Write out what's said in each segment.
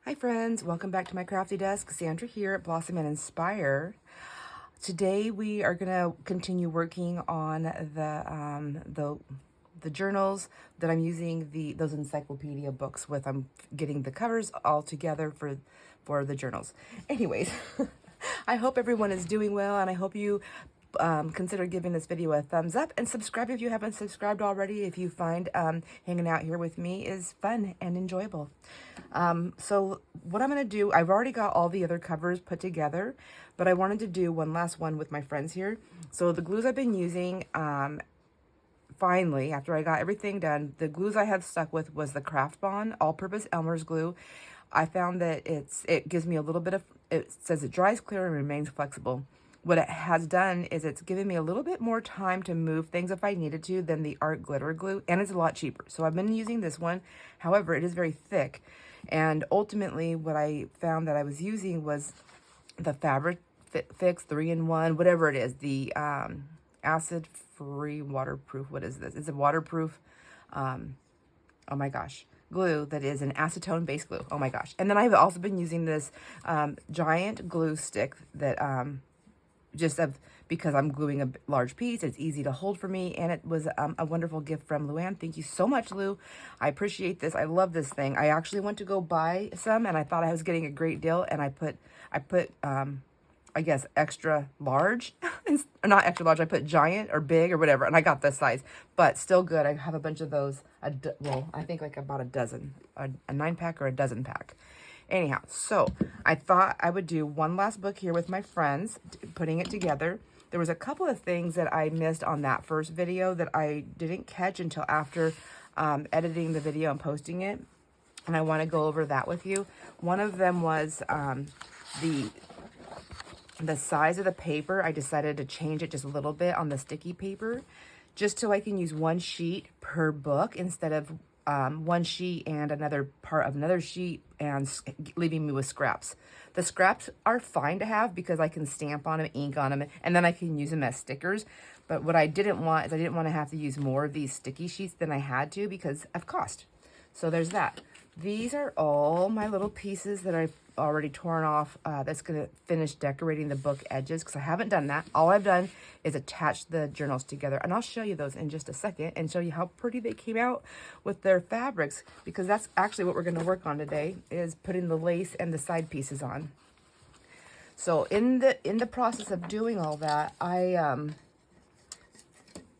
Hi friends, welcome back to my crafty desk. Sandra here at Blossom and Inspire. Today we are going to continue working on the journals that I'm using those Encyclopedia books with. I'm getting the covers all together for the journals. Anyways, I hope everyone is doing well, and I hope you consider giving this video a thumbs up and subscribe if you haven't subscribed already, if you find hanging out here with me is fun and enjoyable. So what I'm going to do, I've already got all the other covers put together, but I wanted to do one last one with my friends here. So the glues I've been using, finally, after I got everything done, the glues I have stuck with was the Craft Bond all-purpose Elmer's glue. I found that it gives me a little bit of, it says it dries clear and remains flexible. What it has done is it's given me a little bit more time to move things if I needed to than the Art Glitter glue, and it's a lot cheaper. So I've been using this one. However, it is very thick, and ultimately what I found that I was using was the Fabric Fix 3-in-1, whatever it is, the acid-free waterproof, what is this? It's a waterproof, oh my gosh, glue that is an acetone based glue. Oh my gosh. And then I've also been using this giant glue stick that because I'm gluing a large piece, it's easy to hold for me, and it was a wonderful gift from Luann. Thank you so much, Lou. I appreciate this. I love this thing. I actually went to go buy some, and I thought I was getting a great deal, and I put I guess extra large, not extra large. I put giant or big or whatever, and I got this size, but still good. I have a bunch of those. Well, I think like about a dozen, a 9-pack or a dozen pack. Anyhow, so I thought I would do one last book here with my friends, putting it together. There was a couple of things that I missed on that first video that I didn't catch until after editing the video and posting it, and I want to go over that with you. One of them was the size of the paper. I decided to change it just a little bit on the sticky paper, just so I can use one sheet per book instead of one sheet and another part of another sheet and leaving me with scraps. The scraps are fine to have because I can stamp on them, ink on them, and then I can use them as stickers. But what I didn't want is I didn't want to have to use more of these sticky sheets than I had to because of cost. So there's that. These are all my little pieces that I've already torn off. That's going to finish decorating the book edges because I haven't done that. All I've done is attach the journals together, and I'll show you those in just a second and show you how pretty they came out with their fabrics, because that's actually what we're going to work on today, is putting the lace and the side pieces on. So in the process of doing all that,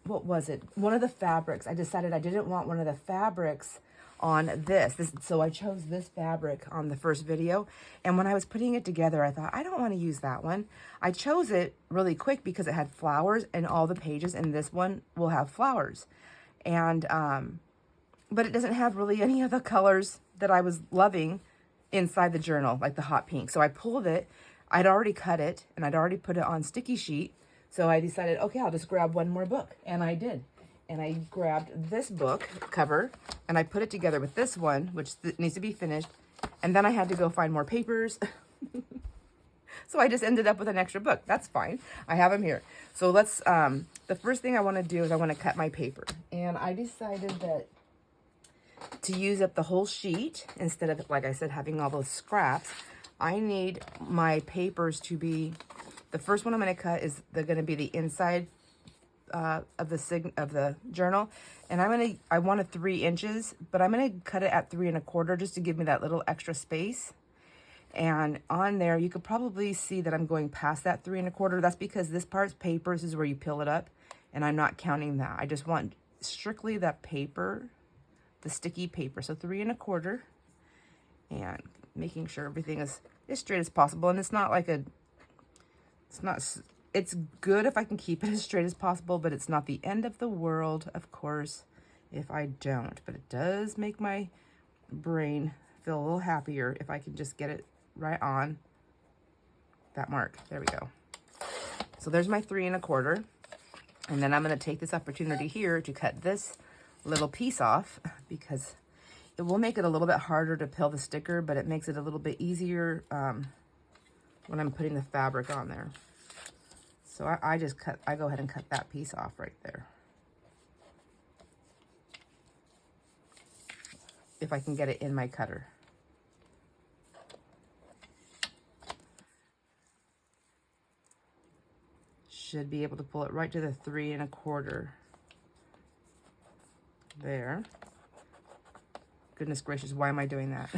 what was it? One of the fabrics, I decided I didn't want one of the fabrics on this, so I chose this fabric on the first video, and when I was putting it together, I thought I don't want to use that one. I chose it really quick because it had flowers, and all the pages in this one will have flowers, and but it doesn't have really any of the colors that I was loving inside the journal, like the hot pink. So I pulled it. I'd already cut it, and I'd already put it on sticky sheet, so I decided, okay, I'll just grab one more book, and I did. And I grabbed this book cover, and I put it together with this one, which needs to be finished. And then I had to go find more papers. So I just ended up with an extra book. That's fine. I have them here. So let's, the first thing I want to do is I want to cut my paper. And I decided that to use up the whole sheet, instead of, like I said, having all those scraps, I need my papers to be, the first one I'm going to cut is they're going to be the inside of the journal, and I want a 3 inches, but I'm gonna cut it at 3 1/4 just to give me that little extra space. And on there, you could probably see that I'm going past that 3 1/4. That's because this part's paper. This is where you peel it up, and I'm not counting that. I just want strictly that paper, the sticky paper. So 3 1/4, and making sure everything is as straight as possible. And it's not like it's good if I can keep it as straight as possible, but it's not the end of the world, of course, if I don't. But it does make my brain feel a little happier if I can just get it right on that mark. There we go. So there's my 3 1/4. And then I'm going to take this opportunity here to cut this little piece off, because it will make it a little bit harder to peel the sticker, but it makes it a little bit easier when I'm putting the fabric on there. So I go ahead and cut that piece off right there. If I can get it in my cutter. should be able to pull it right to the 3 1/4. There. Goodness gracious, why am I doing that?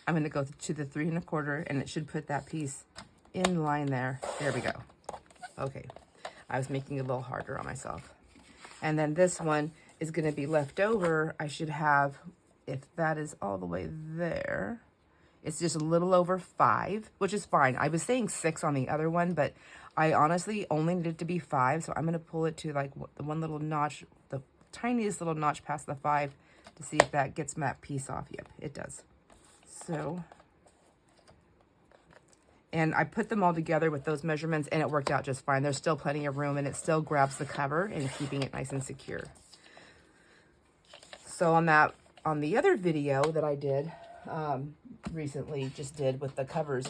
I'm going to go to the 3 1/4, and it should put that piece in line there. There we go. Okay, I was making it a little harder on myself. And then this one is going to be left over. I should have, if that is all the way there, it's just a little over 5, which is fine. I was saying 6 on the other one, but I honestly only need it to be 5, so I'm going to pull it to like the one little notch, the tiniest little notch past the 5, to see if that gets that piece off. Yep, it does. So, and I put them all together with those measurements, and it worked out just fine. There's still plenty of room, and it still grabs the cover and keeping it nice and secure. So on the other video that I did recently, just did with the covers,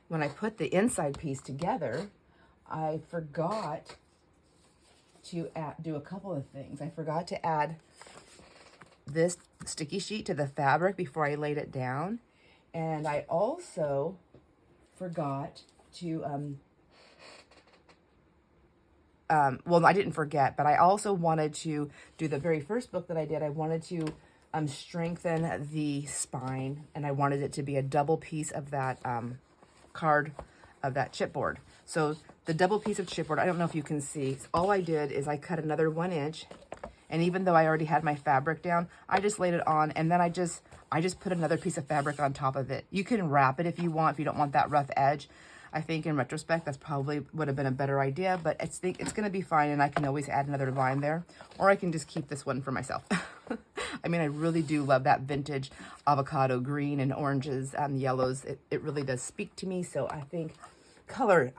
when I put the inside piece together, I forgot to do a couple of things. I forgot to add this sticky sheet to the fabric before I laid it down, and I also forgot to well, I didn't forget, but I also wanted to do the very first book that I did. I wanted to strengthen the spine, and I wanted it to be a double piece of that card, of that chipboard. So the double piece of chipboard, I don't know if you can see, all I did is I cut another 1 inch, and even though I already had my fabric down, I just laid it on, and then I just put another piece of fabric on top of it. You can wrap it if you want, if you don't want that rough edge. I think in retrospect, that's probably would have been a better idea, but it's going to be fine, and I can always add another line there, or I can just keep this one for myself. I mean, I really do love that vintage avocado green and oranges and yellows. It really does speak to me, so I think color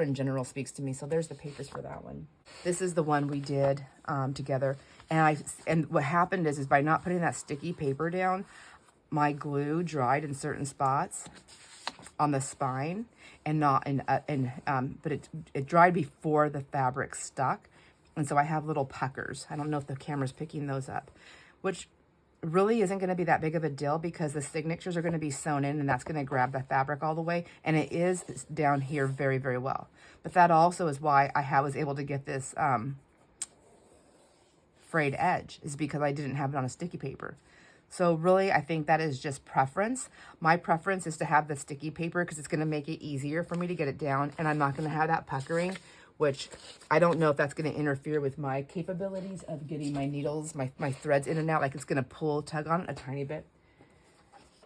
in general speaks to me. So there's the papers for that one. This is the one we did together, and what happened is by not putting that sticky paper down, my glue dried in certain spots on the spine, and but it dried before the fabric stuck, and so I have little puckers. I don't know if the camera's picking those up, which really isn't going to be that big of a deal because the signatures are going to be sewn in, and that's going to grab the fabric all the way, and it is down here very, very well. But that also is why I was able to get this frayed edge, is because I didn't have it on a sticky paper. So really, I think that is just preference. My preference is to have the sticky paper because it's going to make it easier for me to get it down, and I'm not going to have that puckering, which I don't know if that's going to interfere with my capabilities of getting my needles, my threads in and out. Like, it's going to tug on it a tiny bit.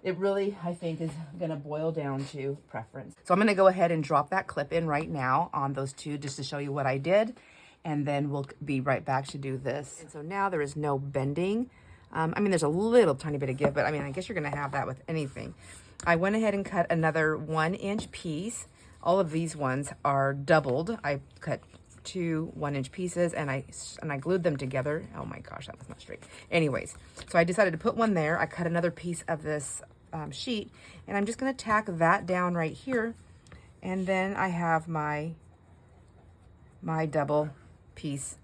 It really, I think, is going to boil down to preference. So I'm going to go ahead and drop that clip in right now on those two just to show you what I did, and then we'll be right back to do this. And so now there is no bending. I mean, there's a little tiny bit of give, but I mean, I guess you're going to have that with anything. I went ahead and cut another 1 inch piece. All of these ones are doubled. I cut 2 1 inch pieces, and I glued them together. Oh my gosh, that was not straight. Anyways, so I decided to put one there. I cut another piece of this sheet, and I'm just going to tack that down right here, and then I have my double piece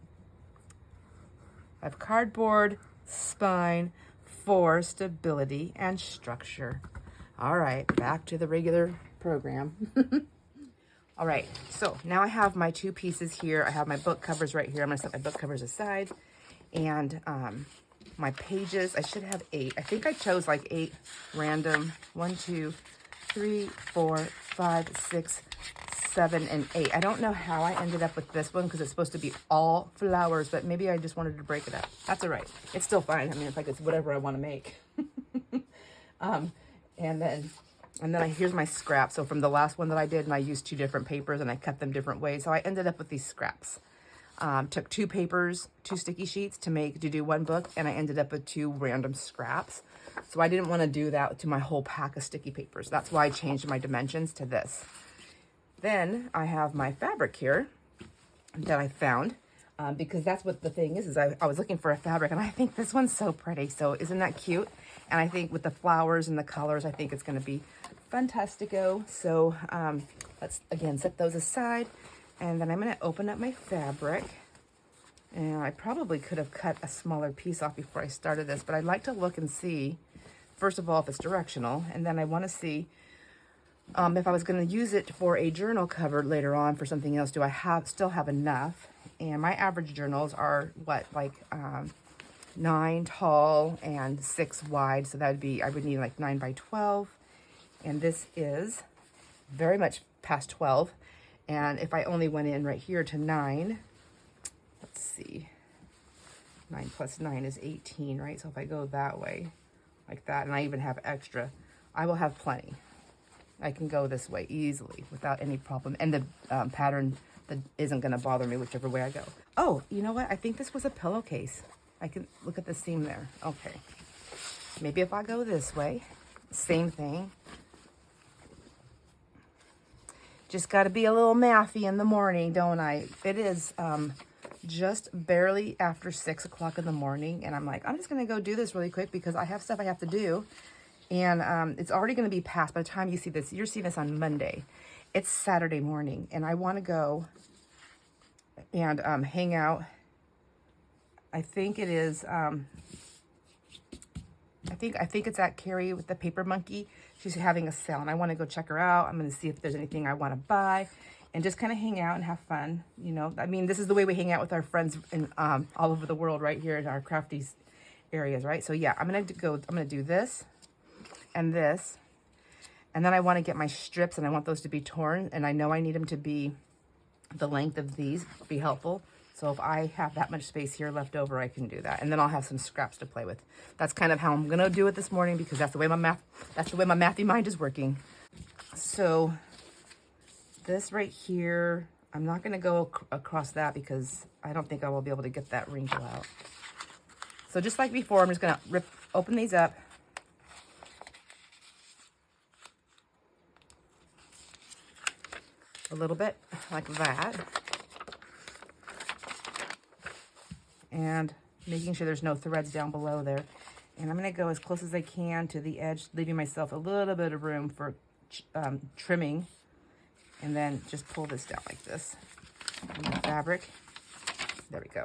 of cardboard spine for stability and structure. All right, back to the regular program. All right, so now I have my 2 pieces here. I have my book covers right here. I'm gonna set my book covers aside, and my pages, I should have 8. I think I chose like 8 random. 1, 2, 3, 4, 5, 6, 7, and 8. I don't know how I ended up with this one because it's supposed to be all flowers, but maybe I just wanted to break it up. That's all right. It's still fine. I mean, it's like it's whatever I want to make. And then here's my scraps. So from the last one that I did, and I used 2 different papers, and I cut them different ways. So I ended up with these scraps. Took 2 papers, 2 sticky sheets to do 1 book, and I ended up with 2 random scraps. So I didn't want to do that to my whole pack of sticky papers. That's why I changed my dimensions to this. Then I have my fabric here that I found, because that's what the thing is I was looking for a fabric, and I think this one's so pretty. So isn't that cute? And I think with the flowers and the colors, I think it's going to be fantastico. So let's, again, set those aside. And then I'm going to open up my fabric. And I probably could have cut a smaller piece off before I started this, but I'd like to look and see, first of all, if it's directional. And then I want to see if I was going to use it for a journal cover later on for something else, do I still have enough? And my average journals are what, like 9 tall and 6 wide. So that would be, I would need like 9 by 12. And this is very much past 12. And if I only went in right here to 9, let's see, 9 plus 9 is 18, right? So if I go that way, like that, and I even have extra, I will have plenty. I can go this way easily without any problem. And the pattern that isn't going to bother me whichever way I go. Oh, you know what? I think this was a pillowcase. I can look at the seam there. Okay. Maybe if I go this way, same thing. Just got to be a little mathy in the morning, don't I? It is just barely after 6 o'clock in the morning. And I'm like, I'm just going to go do this really quick because I have stuff I have to do. And it's already going to be past by the time you see this. You're seeing this on Monday. It's Saturday morning. And I want to go and hang out. I think it is, I think it's at Carrie with the Paper Monkey. She's having a sale and I want to go check her out. I'm going to see if there's anything I want to buy and just kind of hang out and have fun. You know, I mean, this is the way we hang out with our friends in all over the world right here in our crafty areas, right? So yeah, I'm going to do this and this. And then I want to get my strips and I want those to be torn. And I know I need them to be the length of these, be helpful. So if I have that much space here left over, I can do that. And then I'll have some scraps to play with. That's kind of how I'm going to do it this morning because that's the way my mathy mind is working. So this right here, I'm not going to go across that because I don't think I will be able to get that wrinkle out. So just like before, I'm just going to open these up. A little bit like that. And making sure there's no threads down below there. And I'm going to go as close as I can to the edge, leaving myself a little bit of room for trimming. And then just pull this down like this. And the fabric. There we go.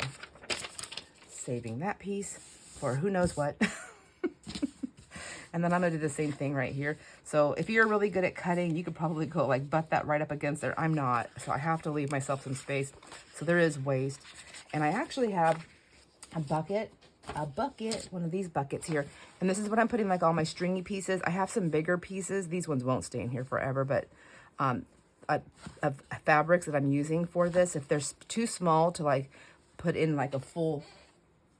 Saving that piece for who knows what. And then I'm going to do the same thing right here. So if you're really good at cutting, you could probably go like butt that right up against there. I'm not. So I have to leave myself some space. So there is waste. And I actually have a bucket, one of these buckets here. And this is what I'm putting like all my stringy pieces. I have some bigger pieces. These ones won't stay in here forever, but of fabrics that I'm using for this, if they're too small to like put in like a full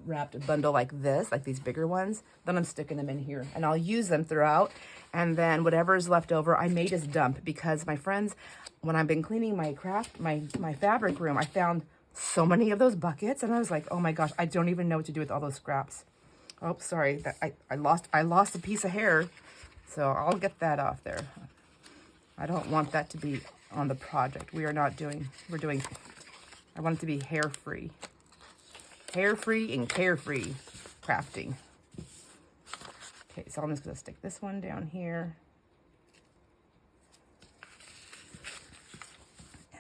wrapped bundle like this, like these bigger ones, then I'm sticking them in here and I'll use them throughout. And then whatever is left over, I may just dump because my friends, when I've been cleaning my my fabric room, I found so many of those buckets and I was like, oh my gosh, I don't even know what to do with all those scraps. Oh, sorry, that I lost a piece of hair, so I'll get that off there. I don't want that to be on the project. We're doing, I want it to be hair-free. Hair-free and carefree crafting. Okay, so I'm just going to stick this one down here.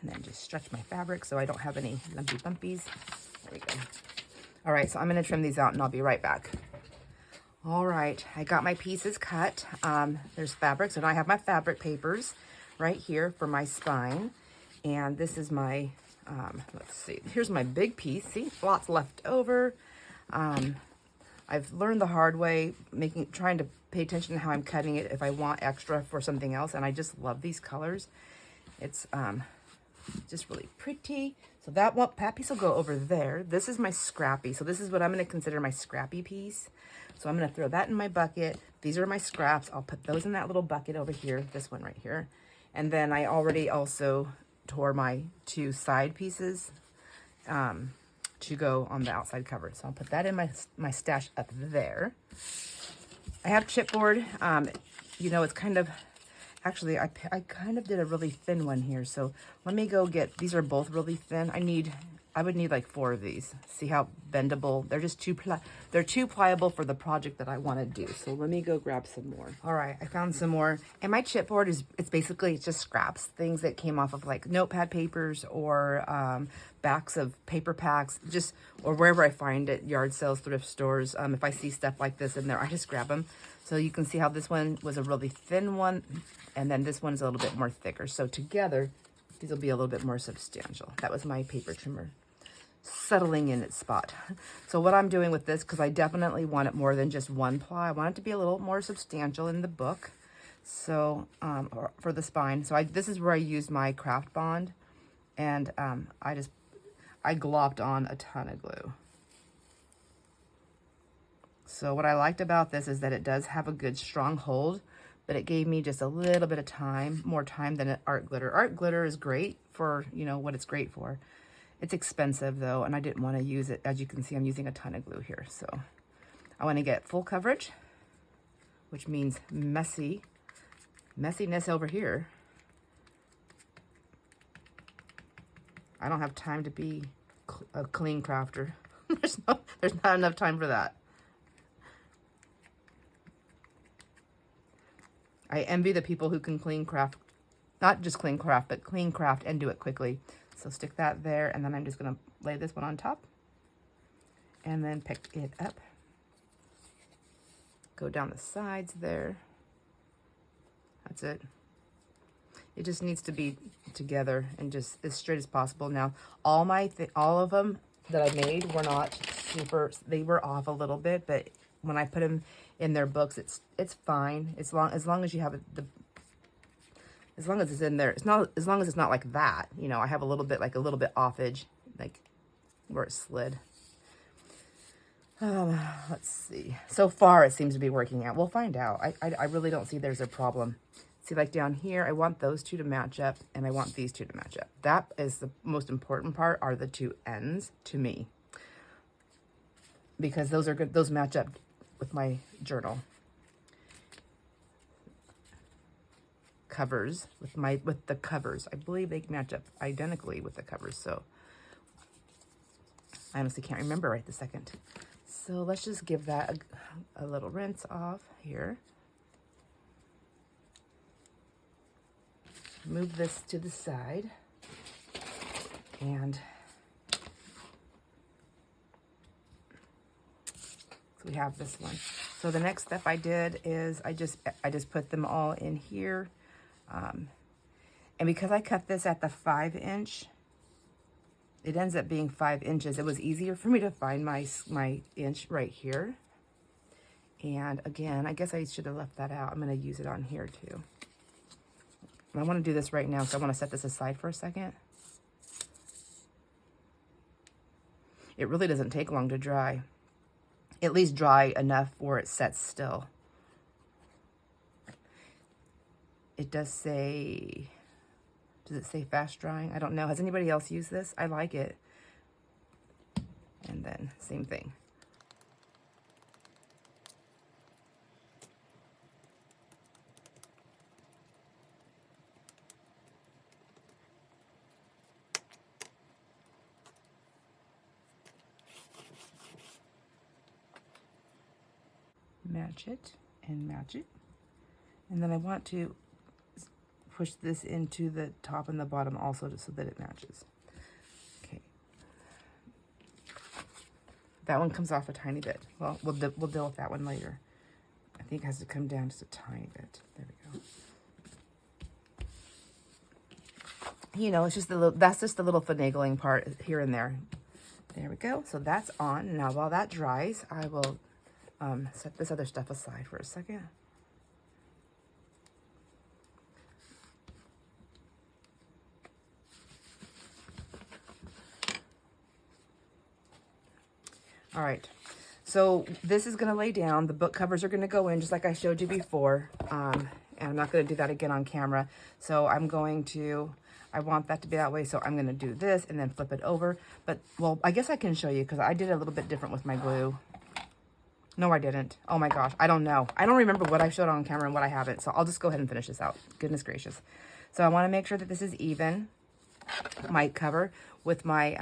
And then just stretch my fabric so I don't have any lumpy bumpies. There we go. All right, so I'm going to trim these out and I'll be right back. All right, I got my pieces cut. There's fabrics, and I have my fabric papers right here for my spine. And this is my, let's see, here's my big piece. See, lots left over. I've learned the hard way, trying to pay attention to how I'm cutting it if I want extra for something else. And I just love these colors. It's just really pretty. So that piece will go over there. This is my scrappy. So this is what I'm going to consider my scrappy piece. So I'm going to throw that in my bucket. These are my scraps. I'll put those in that little bucket over here, this one right here. And then I already also tore my 2 side pieces to go on the outside cover. So I'll put that in my stash up there. I have chipboard. You know, it's kind of, actually, I kind of did a really thin one here. So let me go get, these are both really thin. I need I would need like 4 of these. See how bendable? They're just they're too pliable for the project that I want to do. So let me go grab some more. All right, I found some more. And my chipboard it's basically just scraps, things that came off of like notepad papers or backs of paper packs, just or wherever I find it, yard sales, thrift stores. If I see stuff like this in there, I just grab them. So you can see how this one was a really thin one, and then this one's a little bit more thicker. So together, these will be a little bit more substantial. That was my paper trimmer settling in its spot. So what I'm doing with this, because I definitely want it more than just 1 ply, I want it to be a little more substantial in the book. So or for the spine. So this is where I used my craft bond, and I glopped on a ton of glue. So what I liked about this is that it does have a good strong hold, but it gave me just a little bit of time, more time than art glitter. Art glitter is great for, you know, what it's great for. It's expensive though, and I didn't want to use it. As you can see, I'm using a ton of glue here. So I want to get full coverage, which means messiness over here. I don't have time to be a clean crafter. There's not enough time for that. I envy the people who can clean craft, not just clean craft, but clean craft and do it quickly. So stick that there, and then I'm just gonna lay this one on top and then pick it up. Go down the sides there. That's it. It just needs to be together and just as straight as possible. Now, all of them that I made were not super, they were off a little bit, but when I put them in their books, it's fine. As long as you have as long as it's in there, as long as it's not like that, you know, I have a little bit offage, like where it slid. Let's see. So far, it seems to be working out. We'll find out. I really don't see there's a problem. See, like down here, I want those 2 to match up, and I want these 2 to match up. That is the most important part, are the 2 ends to me, because those are good. Those match up with my journal covers, with the covers. I believe they match up identically with the covers. So I honestly can't remember right this second. So let's just give that a little rinse off here. Move this to the side, and so we have this one. So the next step I did is I just put them all in here, and because I cut this at the 5-inch, it ends up being 5 inches. It was easier for me to find my inch right here. And again, I guess I should have left that out. I'm going to use it on here too. I want to do this right now, so I want to set this aside for a second. It really doesn't take long to dry. At least dry enough where it sets still. It does say, does it say fast drying? I don't know. Has anybody else used this? I like it. And then same thing. Match it and match it. And then I want to push this into the top and the bottom also, just so that it matches. Okay. That one comes off a tiny bit. Well, we'll deal with that one later. I think it has to come down just a tiny bit. There we go. You know, it's just that's just the little finagling part here and there. There we go. So that's on. Now, while that dries, I will set this other stuff aside for a second. All right, so this is gonna lay down. The book covers are gonna go in just like I showed you before. And I'm not gonna do that again on camera. So I want that to be that way. So I'm gonna do this and then flip it over. But, well, I guess I can show you because I did it a little bit different with my glue. No, I didn't. Oh my gosh, I don't know. I don't remember what I showed on camera and what I haven't. So I'll just go ahead and finish this out. Goodness gracious. So I wanna make sure that this is even, my cover, with my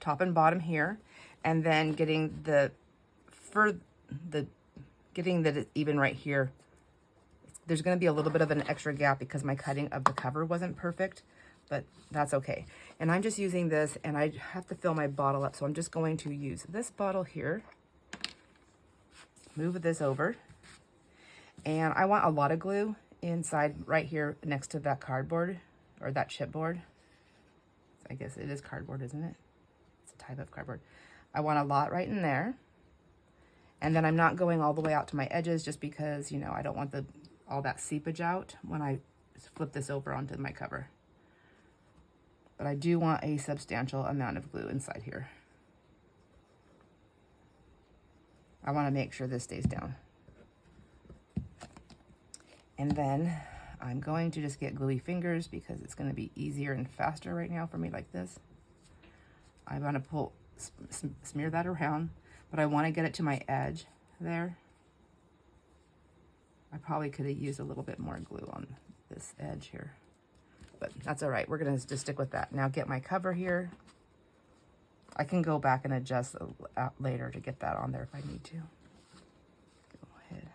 top and bottom here, and then getting getting that even right here. There's going to be a little bit of an extra gap because my cutting of the cover wasn't perfect, but that's okay. And I'm just using this, and I have to fill my bottle up, so I'm just going to use this bottle here, move this over, and I want a lot of glue inside right here next to that cardboard, or that chipboard. I guess it is cardboard, isn't it? It's a type of cardboard. I want a lot right in there. And then I'm not going all the way out to my edges just because, you know, I don't want all that seepage out when I flip this over onto my cover. But I do want a substantial amount of glue inside here. I want to make sure this stays down. And then I'm going to just get gluey fingers because it's going to be easier and faster right now for me like this. I want to smear that around, but I want to get it to my edge there. I probably could have used a little bit more glue on this edge here, but that's all right. We're going to just stick with that. Now get my cover here. I can go back and adjust later to get that on there if I need to. Go ahead.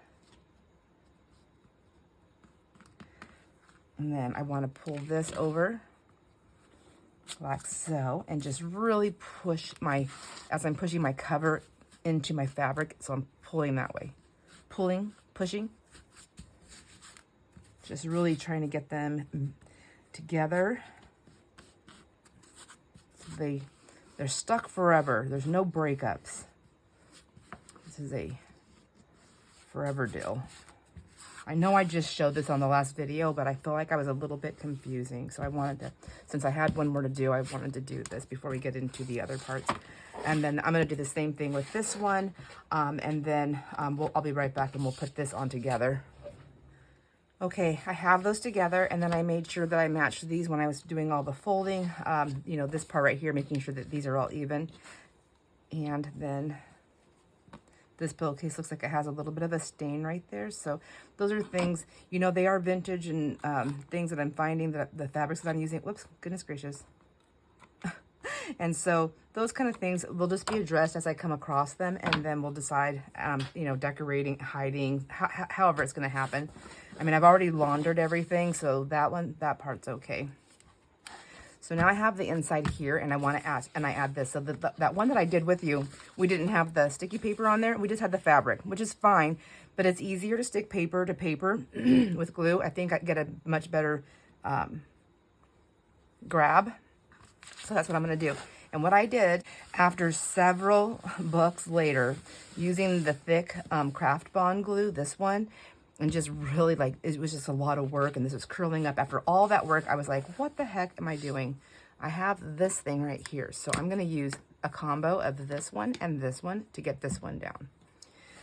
And then I want to pull this over like so, and just really push as I'm pushing my cover into my fabric, so I'm pulling that way. Pushing. Just really trying to get them together. So they're stuck forever. There's no breakups. This is a forever deal. I know I just showed this on the last video, but I feel like I was a little bit confusing. So I wanted to, since I had one more to do, I wanted to do this before we get into the other parts. And then I'm going to do the same thing with this one. And then I'll be right back and we'll put this on together. Okay, I have those together, and then I made sure that I matched these when I was doing all the folding. You know, this part right here, making sure that these are all even. And then this pillowcase looks like it has a little bit of a stain right there. So those are things, you know, they are vintage and things that I'm finding, that the fabrics that I'm using. Whoops, goodness gracious. And so those kind of things will just be addressed as I come across them, and then we'll decide, you know, decorating, hiding, however it's going to happen. I mean, I've already laundered everything, so that part's okay. So now I have the inside here, and I want to add, and I add this. So that one that I did with you, we didn't have the sticky paper on there. We just had the fabric, which is fine, but it's easier to stick paper to paper with glue. I think I get a much better grab. So that's what I'm going to do. And what I did, after several books later, using the thick Craft Bond glue, this one, and just really, like, it was just a lot of work, and this was curling up. After all that work, I was like, what the heck am I doing? I have this thing right here. So I'm going to use a combo of this one and this one to get this one down.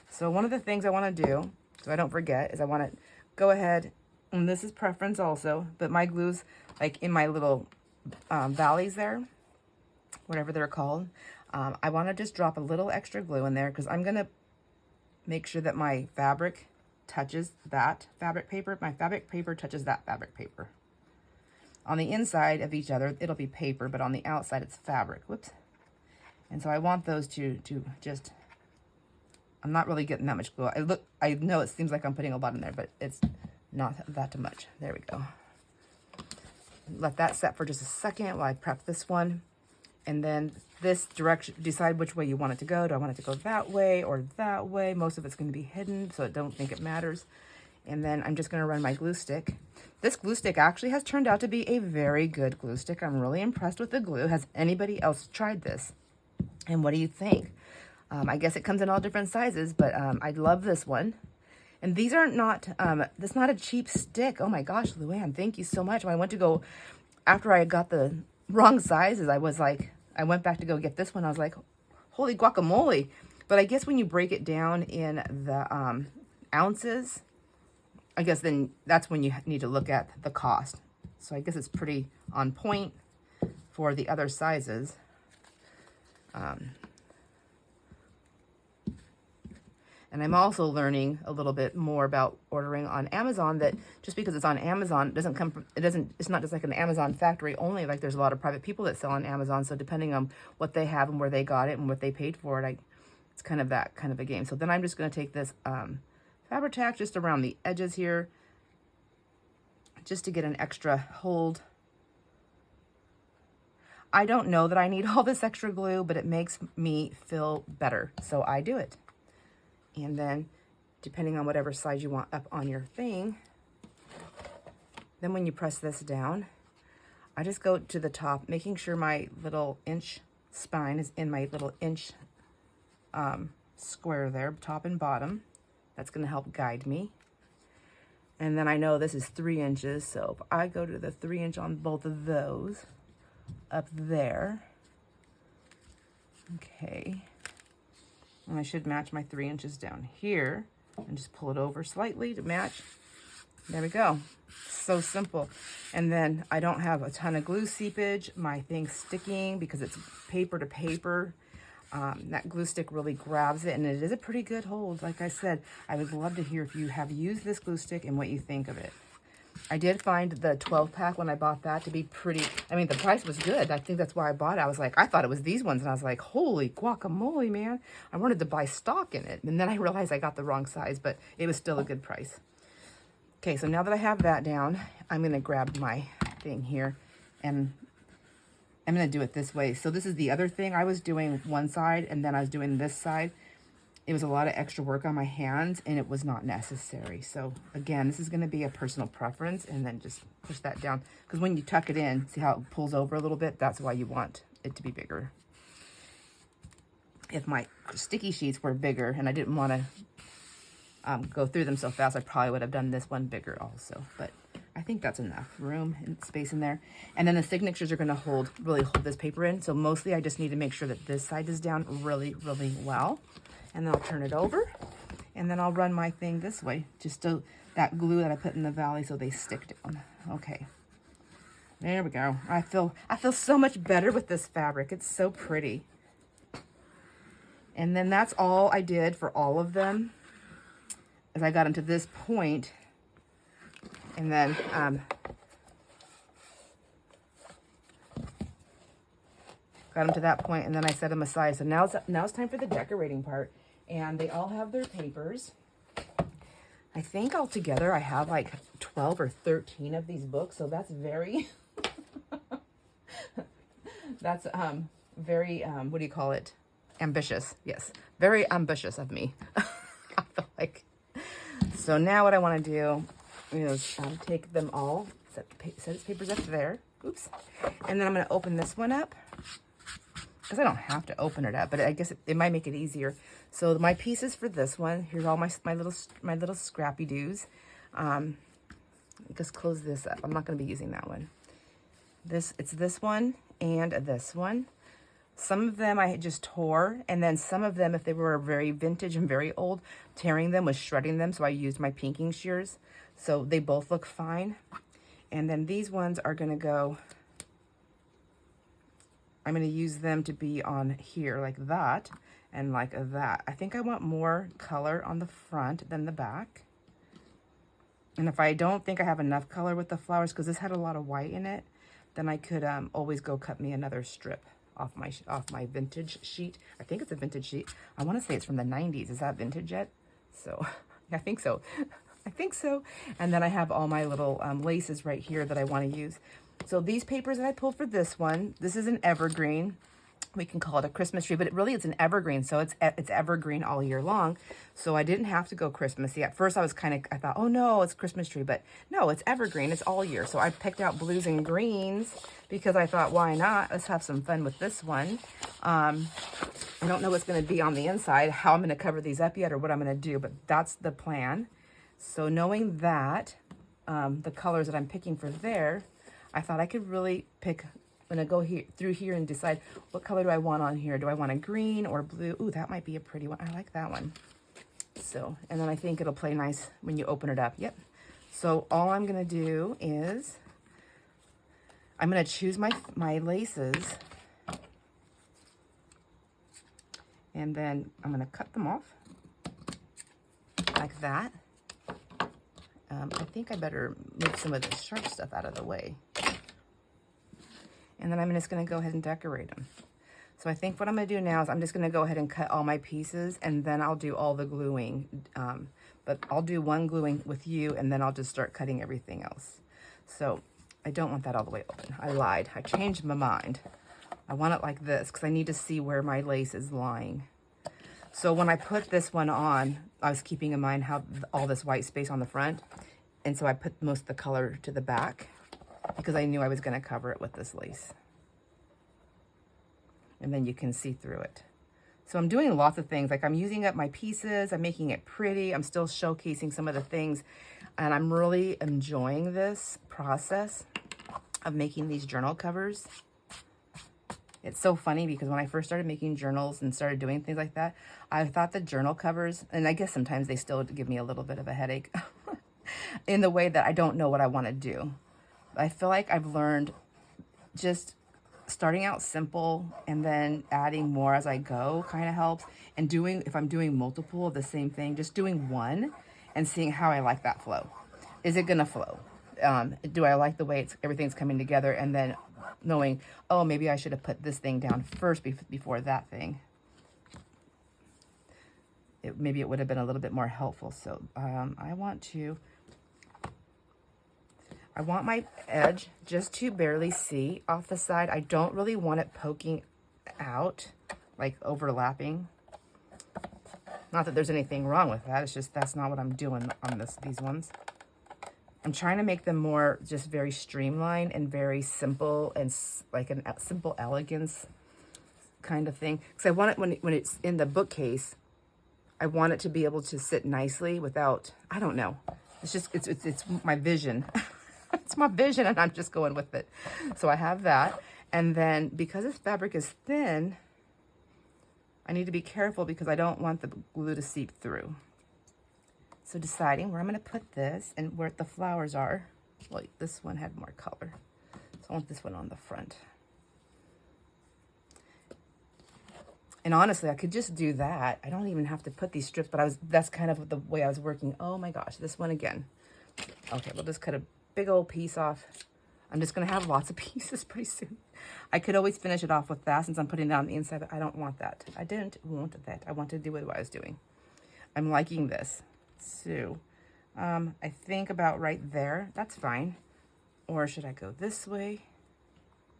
So one of the things I want to do, so I don't forget, is I want to go ahead, and this is preference also, but my glue's like in my little valleys there, whatever they're called. I want to just drop a little extra glue in there because I'm going to make sure that my fabric touches that fabric paper. My fabric paper touches that fabric paper. On the inside of each other, it'll be paper, but on the outside, it's fabric. Whoops. And so I want those to just, I'm not really getting that much glue. I know it seems like I'm putting a lot in there, but it's not that much. There we go. Let that set for just a second while I prep this one. And then this direction, decide which way you want it to go. Do I want it to go that way or that way? Most of it's going to be hidden, so I don't think it matters. And then I'm just going to run my glue stick. This glue stick actually has turned out to be a very good glue stick. I'm really impressed with the glue. Has anybody else tried this? And what do you think? I guess it comes in all different sizes, but I love this one. And these are not, that's not a cheap stick. Oh my gosh, Luann, thank you so much. When I went to go, after I got the wrong sizes, I was like, I went back to go get this one. I was like, holy guacamole. But I guess when you break it down in the ounces, I guess then that's when you need to look at the cost. So I guess it's pretty on point for the other sizes. And And I'm also learning a little bit more about ordering on Amazon, that just because it's on Amazon, it's not just like an Amazon factory only. Like there's a lot of private people that sell on Amazon. So depending on what they have and where they got it and what they paid for it, it's kind of that kind of a game. So then I'm just going to take this fabric tack just around the edges here, just to get an extra hold. I don't know that I need all this extra glue, but it makes me feel better, so I do it. And then, depending on whatever size you want up on your thing, then when you press this down, I just go to the top, making sure my little inch spine is in my little inch square there, top and bottom. That's going to help guide me. And then I know this is 3 inches, so if I go to the 3 inch on both of those, up there, okay, and I should match my 3 inches down here, and just pull it over slightly to match. There we go. So simple. And then I don't have a ton of glue seepage. My thing's sticking because it's paper to paper. That glue stick really grabs it, and it is a pretty good hold. Like I said, I would love to hear if you have used this glue stick and what you think of it. I did find the 12 pack when I bought that to be pretty, I mean, the price was good. I think that's why I bought it. I was like, I thought it was these ones, and I was like, holy guacamole, man. I wanted to buy stock in it, and then I realized I got the wrong size, but it was still a good price. Okay, so now that I have that down, I'm going to grab my thing here, and I'm going to do it this way. So this is the other thing. I was doing one side, and then I was doing this side. It was a lot of extra work on my hands, and it was not necessary. So again, this is going to be a personal preference, and then just push that down. Because when you tuck it in, see how it pulls over a little bit? That's why you want it to be bigger. If my sticky sheets were bigger and I didn't want to go through them so fast, I probably would have done this one bigger also. But I think that's enough room and space in there. And then the signatures are going to really hold this paper in. So mostly I just need to make sure that this side is down really, really well. And then I'll turn it over, and then I'll run my thing this way, just to that glue that I put in the valley so they stick down. Okay, there we go. I feel so much better with this fabric. It's so pretty. And then that's all I did for all of them, as I got them to this point, and then got them to that point, and then I set them aside. So now it's time for the decorating part. And they all have their papers. I think altogether I have like 12 or 13 of these books. So that's very, that's very, what do you call it? Ambitious. Yes, very ambitious of me. I feel like. So now what I want to do is take them all, set its papers up there. Oops. And then I'm going to open this one up, because I don't have to open it up, but I guess it might make it easier. So my pieces for this one, here's all my little scrappy doos. Just close this up. I'm not going to be using that one. It's this one and this one. Some of them I just tore, and then some of them, if they were very vintage and very old, tearing them was shredding them, so I used my pinking shears. So they both look fine. And then these ones are going to go, I'm going to use them to be on here like that and like that. I think I want more color on the front than the back. And if I don't think I have enough color with the flowers, because this had a lot of white in it, then I could always go cut me another strip off my vintage sheet. I think it's a vintage sheet. I want to say it's from the 90s. Is that vintage yet? So I think so. I think so. And then I have all my little laces right here that I want to use. So these papers that I pulled for this one, this is an evergreen. We can call it a Christmas tree, but it's an evergreen, so it's evergreen all year long. So I didn't have to go Christmassy. At first I thought, oh no, it's Christmas tree, but no, it's evergreen, it's all year. So I picked out blues and greens because I thought, why not? Let's have some fun with this one. I don't know what's going to be on the inside, how I'm going to cover these up yet, or what I'm going to do, but that's the plan. So knowing that, the colors that I'm picking for there, I thought I could really pick. I'm going to go through here and decide what color do I want on here. Do I want a green or blue? Ooh, that might be a pretty one. I like that one. So, and then I think it'll play nice when you open it up. Yep. So all I'm going to do is I'm going to choose my laces, and then I'm going to cut them off. like that. I think I better move some of the sharp stuff out of the way. And then I'm just going to go ahead and decorate them. So I think what I'm going to do now is I'm just going to go ahead and cut all my pieces, and then I'll do all the gluing. But I'll do one gluing with you, and then I'll just start cutting everything else. So I don't want that all the way open. I lied. I changed my mind. I want it like this because I need to see where my lace is lying. So when I put this one on, I was keeping in mind how all this white space on the front. And so I put most of the color to the back because I knew I was going to cover it with this lace. And then you can see through it. So I'm doing lots of things. Like I'm using up my pieces. I'm making it pretty. I'm still showcasing some of the things. And I'm really enjoying this process of making these journal covers. It's so funny because when I first started making journals and started doing things like that, I thought the journal covers, and I guess sometimes they still give me a little bit of a headache in the way that I don't know what I want to do. I feel like I've learned just starting out simple and then adding more as I go kind of helps. And doing, if I'm doing multiple of the same thing, just doing one and seeing how I like that flow. Is it going to flow? Do I like the way everything's coming together? And then knowing, oh, maybe I should have put this thing down first before that thing. Maybe it would have been a little bit more helpful. So I want my edge just to barely see off the side. I don't really want it poking out, like overlapping. Not that there's anything wrong with that. It's just that's not what I'm doing on these ones. I'm trying to make them more just very streamlined and very simple and like a simple elegance kind of thing. Because I want it when it's in the bookcase, I want it to be able to sit nicely without, I don't know. It's just, it's my vision. It's my vision and I'm just going with it. So I have that. And then because this fabric is thin, I need to be careful because I don't want the glue to seep through. So deciding where I'm going to put this and where the flowers are. Well, this one had more color. So I want this one on the front. And honestly, I could just do that. I don't even have to put these strips, but that's kind of the way I was working. Oh my gosh, this one again. Okay, we'll just cut a big old piece off. I'm just going to have lots of pieces pretty soon. I could always finish it off with that since I'm putting that on the inside, but I don't want that. I didn't want that. I want to do what I was doing. I'm liking this. So I think about right there. That's fine. Or should I go this way?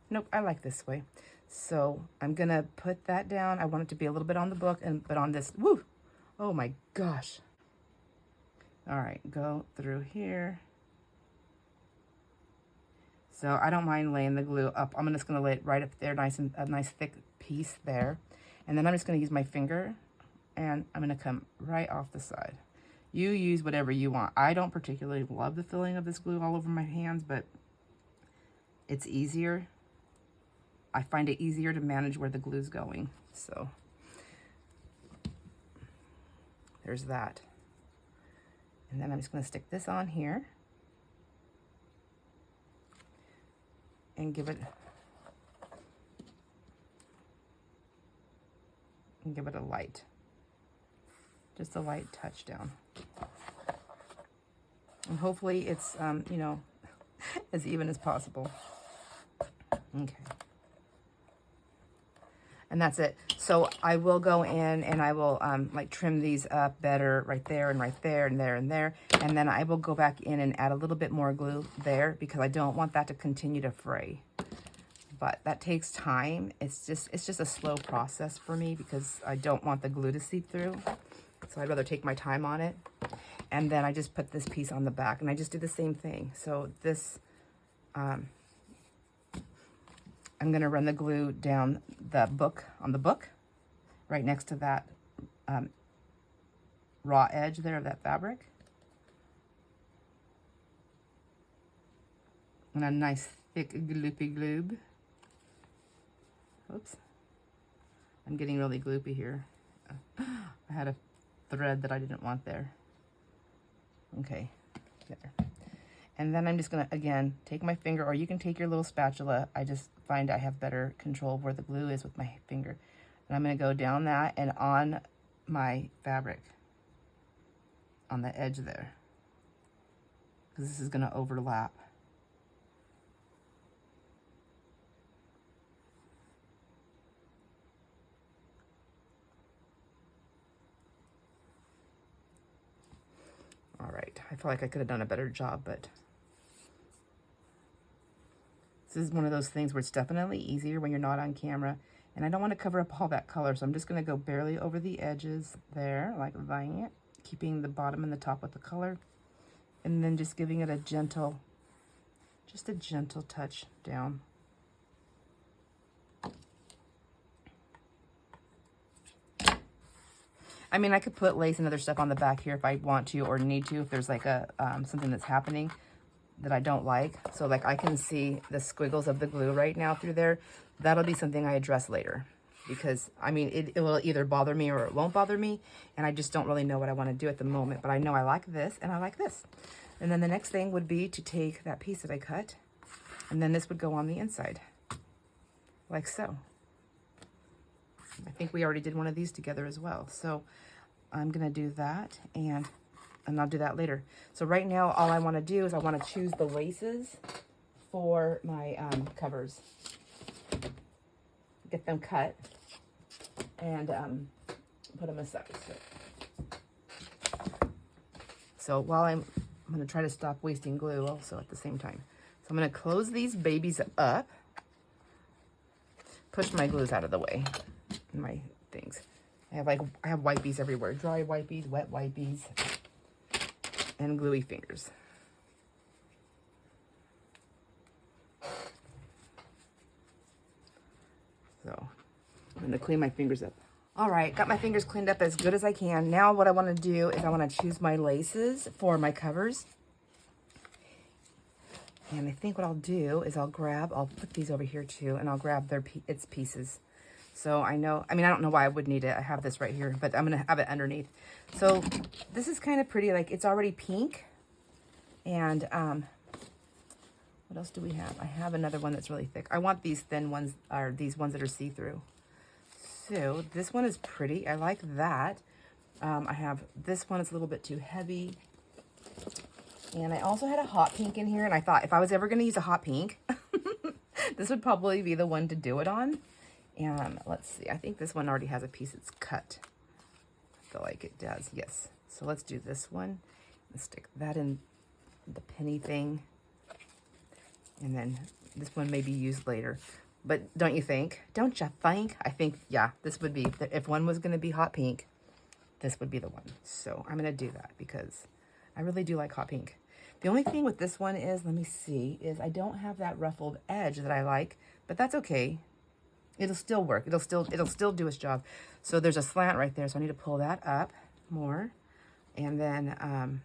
Nope, I like this way. So I'm going to put that down. I want it to be a little bit on the book, but on this, woo! Oh my gosh. All right, go through here. So I don't mind laying the glue up. I'm just going to lay it right up there, a nice thick piece there. And then I'm just going to use my finger, and I'm going to come right off the side. You use whatever you want. I don't particularly love the feeling of this glue all over my hands, but it's easier. I find it easier to manage where the glue's going. So there's that. And then I'm just going to stick this on here and give it a light, just a light touch down. And hopefully it's, you know, as even as possible. Okay. And that's it. So I will go in and I will like trim these up better right there and right there and there and there. And then I will go back in and add a little bit more glue there because I don't want that to continue to fray. But that takes time. It's just a slow process for me because I don't want the glue to seep through. So I'd rather take my time on it. And then I just put this piece on the back and I just do the same thing. So this, I'm going to run the glue down the book, on the book, right next to that raw edge there of that fabric. And a nice thick gloopy gloob. Oops. I'm getting really gloopy here. I had a thread that I didn't want there. Okay, there. And then I'm just gonna, again, take my finger, or you can take your little spatula. I just find I have better control of where the glue is with my finger. And I'm gonna go down that and on my fabric. on the edge there, because this is going to overlap. All right, I feel like I could have done a better job, but this is one of those things where it's definitely easier when you're not on camera, and I don't want to cover up all that color, so I'm just going to go barely over the edges there, like that, keeping the bottom and the top with the color, and then just giving it a gentle, just a gentle touch down. I mean, I could put lace and other stuff on the back here if I want to or need to, if there's like a something that's happening that I don't like. So like I can see the squiggles of the glue right now through there. That'll be something I address later, because I mean, it will either bother me or it won't bother me. And I just don't really know what I want to do at the moment, but I know I like this and I like this. And then the next thing would be to take that piece that I cut, and then this would go on the inside, like so. I think we already did one of these together as well. So I'm gonna do that, and I'll do that later. So right now, all I wanna do is I wanna choose the laces for my covers. Get them cut and put them aside. So while I'm gonna try to stop wasting glue also at the same time. So I'm gonna close these babies up, push my glues out of the way. My things. I have wipies everywhere. Dry wipies, wet wipies, and gluey fingers. So I'm gonna clean my fingers up. All right, got my fingers cleaned up as good as I can. Now what I wanna do is I wanna choose my laces for my covers. And I think what I'll do is I'll put these over here too, and I'll grab its pieces. So I know, I mean, I don't know why I would need it. I have this right here, but I'm gonna have it underneath. So this is kind of pretty, like it's already pink. And what else do we have? I have another one that's really thick. I want these thin ones, or these ones that are see-through. So this one is pretty, I like that. I have this one, it's a little bit too heavy. And I also had a hot pink in here, and I thought if I was ever gonna use a hot pink, this would probably be the one to do it on. And let's see, I think this one already has a piece that's cut. I feel like it does, yes. So let's do this one and stick that in the penny thing. And then this one may be used later. But don't you think? Don't you think? I think, yeah, this would be, if one was gonna be hot pink, this would be the one. So I'm gonna do that because I really do like hot pink. The only thing with this one is, let me see, is I don't have that ruffled edge that I like, but that's okay. It'll still work. It'll still do its job. So there's a slant right there, so I need to pull that up more. And then,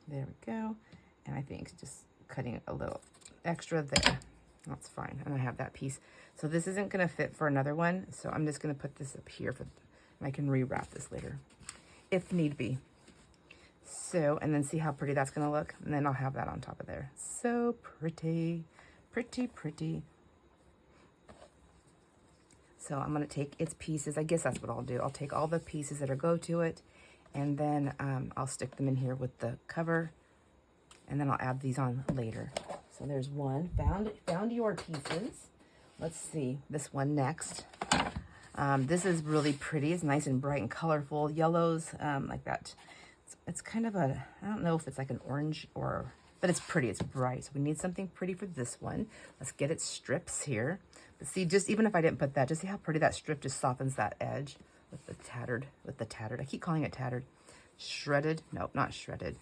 there we go. And I think just cutting a little extra there. That's fine. And I have that piece. So this isn't gonna fit for another one. So I'm just gonna put this up here and I can rewrap this later, if need be. So, and then see how pretty that's gonna look. And then I'll have that on top of there. So pretty. Pretty, pretty. So I'm gonna take its pieces. I guess that's what I'll do. I'll take all the pieces that go to it, and then I'll stick them in here with the cover, and then I'll add these on later. So there's one. Found your pieces. Let's see this one next. This is really pretty. It's nice and bright and colorful. Yellows, like that. It's kind of a, I don't know if it's like an orange or, but it's pretty, it's bright. So we need something pretty for this one. Let's get its strips here. But see, just even if I didn't put that, just see how pretty that strip just softens that edge with the tattered, I keep calling it tattered. Shredded, nope, not shredded.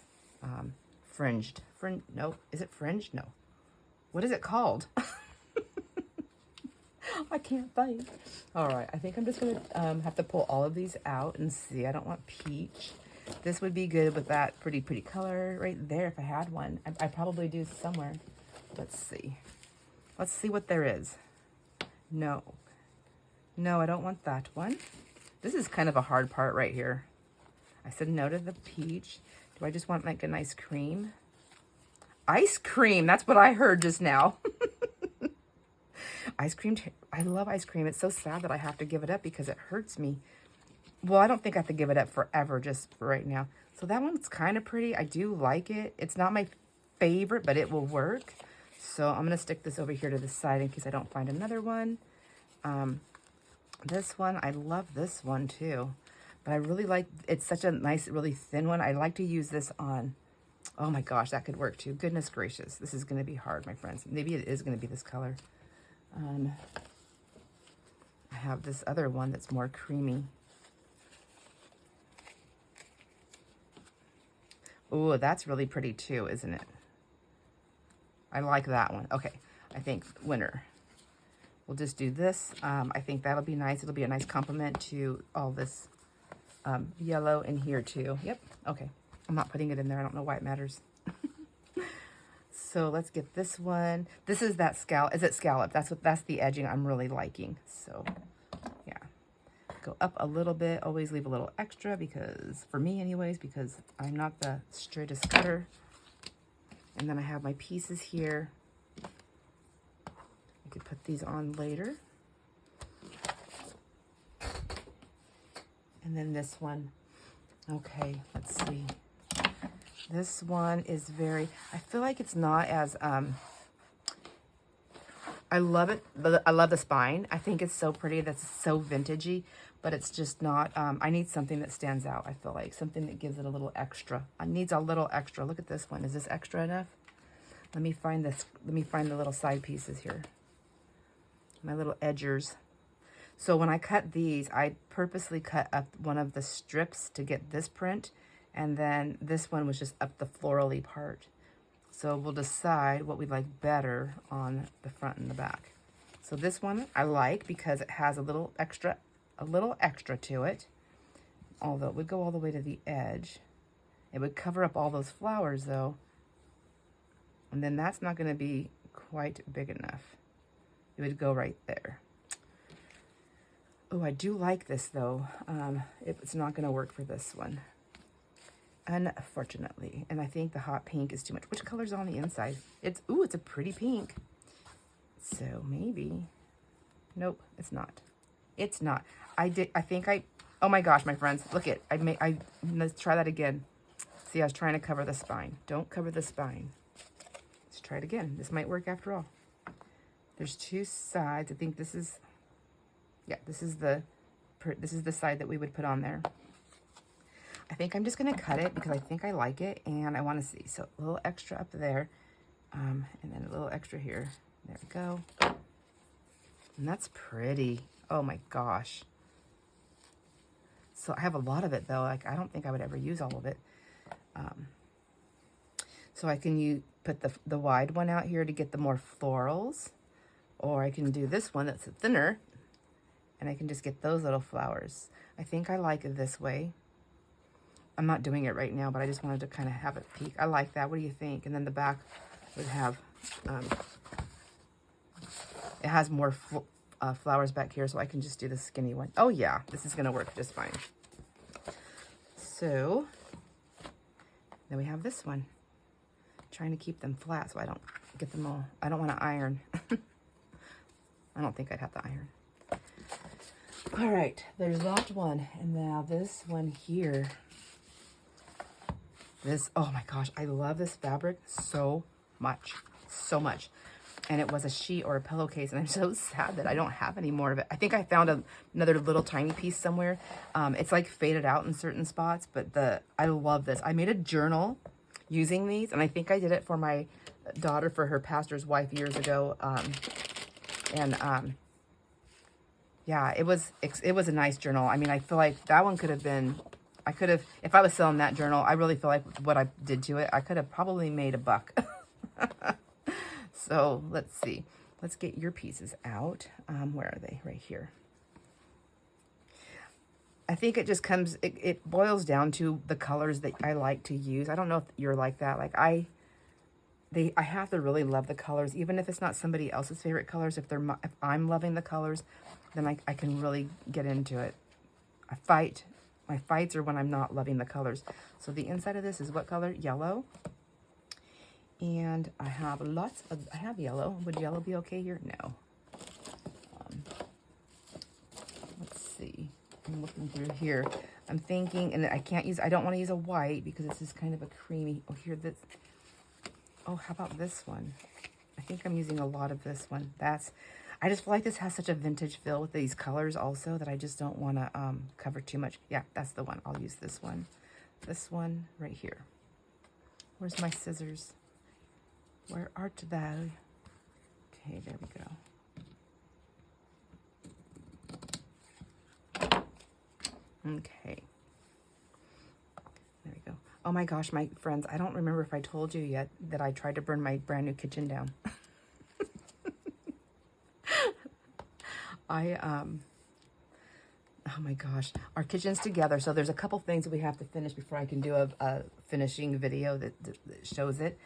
Fringed, no, is it fringed? No. What is it called? I can't think. All right, I think I'm just gonna have to pull all of these out and see. I don't want peach. This would be good with that pretty color right there if I had one. I probably do somewhere. Let's see. Let's see what there is. No. No, I don't want that one. This is kind of a hard part right here. I said no to the peach. Do I just want like a nice cream? Ice cream, that's what I heard just now. Ice cream, I love ice cream. It's so sad that I have to give it up because it hurts me. well, I don't think I have to give it up forever, just for right now. So that one's kind of pretty. I do like it. It's not my favorite, but it will work. So I'm going to stick this over here to the side in case I don't find another one. This one, I love this one too. But I really like, it's such a nice, really thin one. I like to use this on, oh my gosh, that could work too. Goodness gracious. This is going to be hard, my friends. Maybe it is going to be this color. I have this other one that's more creamy. Ooh, that's really pretty too, isn't it? I like that one. Okay, I think winner. We'll just do this. I think that'll be nice. It'll be a nice complement to all this yellow in here too. Yep, okay. I'm not putting it in there. I don't know why it matters. So let's get this one. This is that scallop. Is it scallop? That's the edging I'm really liking. So yeah. Go up a little bit. Always leave a little extra because, for me anyways, because I'm not the straightest cutter. And then I have my pieces here. I could put these on later. And then this one. Okay, let's see. This one is very, I feel like it's not as, I love it. I love the spine. I think it's so pretty. That's so vintagey, but it's just not, I need something that stands out. I feel like something that gives it a little extra. It needs a little extra. Look at this one. Is this extra enough? Let me find this. Let me find the little side pieces here. My little edgers. So when I cut these, I purposely cut up one of the strips to get this print. And then this one was just up the florally part. So we'll decide what we like better on the front and the back. So this one I like because it has a little extra to it. Although it would go all the way to the edge. It would cover up all those flowers though. And then that's not going to be quite big enough. It would go right there. Oh, I do like this though. It's not going to work for this one, unfortunately. And I think the hot pink is too much. Which color's on the inside? It's a pretty pink. So maybe, nope, it's not. It's not. Oh my gosh, my friends, look it. Let's try that again. See, I was trying to cover the spine. Don't cover the spine. Let's try it again. This might work after all. There's two sides. I think this is, yeah, this is the side that we would put on there. I think I'm just going to cut it because I think I like it and I want to see. So a little extra up there and then a little extra here. There we go. And that's pretty. Oh my gosh. So I have a lot of it though. Like I don't think I would ever use all of it. So I can put the wide one out here to get the more florals. Or I can do this one that's thinner. And I can just get those little flowers. I think I like it this way. I'm not doing it right now, but I just wanted to kind of have it peek. I like that. What do you think? And then the back would have, it has more flowers back here, so I can just do the skinny one. Oh yeah, this is gonna work just fine. So, then we have this one. Trying to keep them flat so I don't get them all. I don't want to iron. I don't think I'd have to iron. All right, there's that one. And now this one here. This, oh my gosh, I love this fabric so much. So much. And it was a sheet or a pillowcase, and I'm so sad that I don't have any more of it. I think I found another little tiny piece somewhere. It's like faded out in certain spots, but I love this. I made a journal using these, and I think I did it for my daughter for her pastor's wife years ago. Yeah, it was a nice journal. I mean, I feel like that one could have been, if I was selling that journal, I really feel like what I did to it, I could have probably made $1. So let's see. Let's get your pieces out. Where are they? Right here. I think it just comes, it boils down to the colors that I like to use. I don't know if you're like that. Like I have to really love the colors, even if it's not somebody else's favorite colors. If I'm loving the colors, then I can really get into it. My fights are when I'm not loving the colors. So the inside of this is what color? Yellow. And I have I have yellow. Would yellow be okay here? No. Let's see. I'm looking through here. I'm thinking, and I don't want to use a white because this is kind of a creamy. Oh, here, this. Oh, how about this one? I think I'm using a lot of this one. I just feel like this has such a vintage feel with these colors also that I just don't want to cover too much. Yeah, that's the one. I'll use this one. This one right here. Where's my scissors? Where art thou? Okay, there we go. Okay. There we go. Oh my gosh, my friends, I don't remember if I told you yet that I tried to burn my brand new kitchen down. Oh my gosh, our kitchen's together. So there's a couple things that we have to finish before I can do a finishing video that shows it.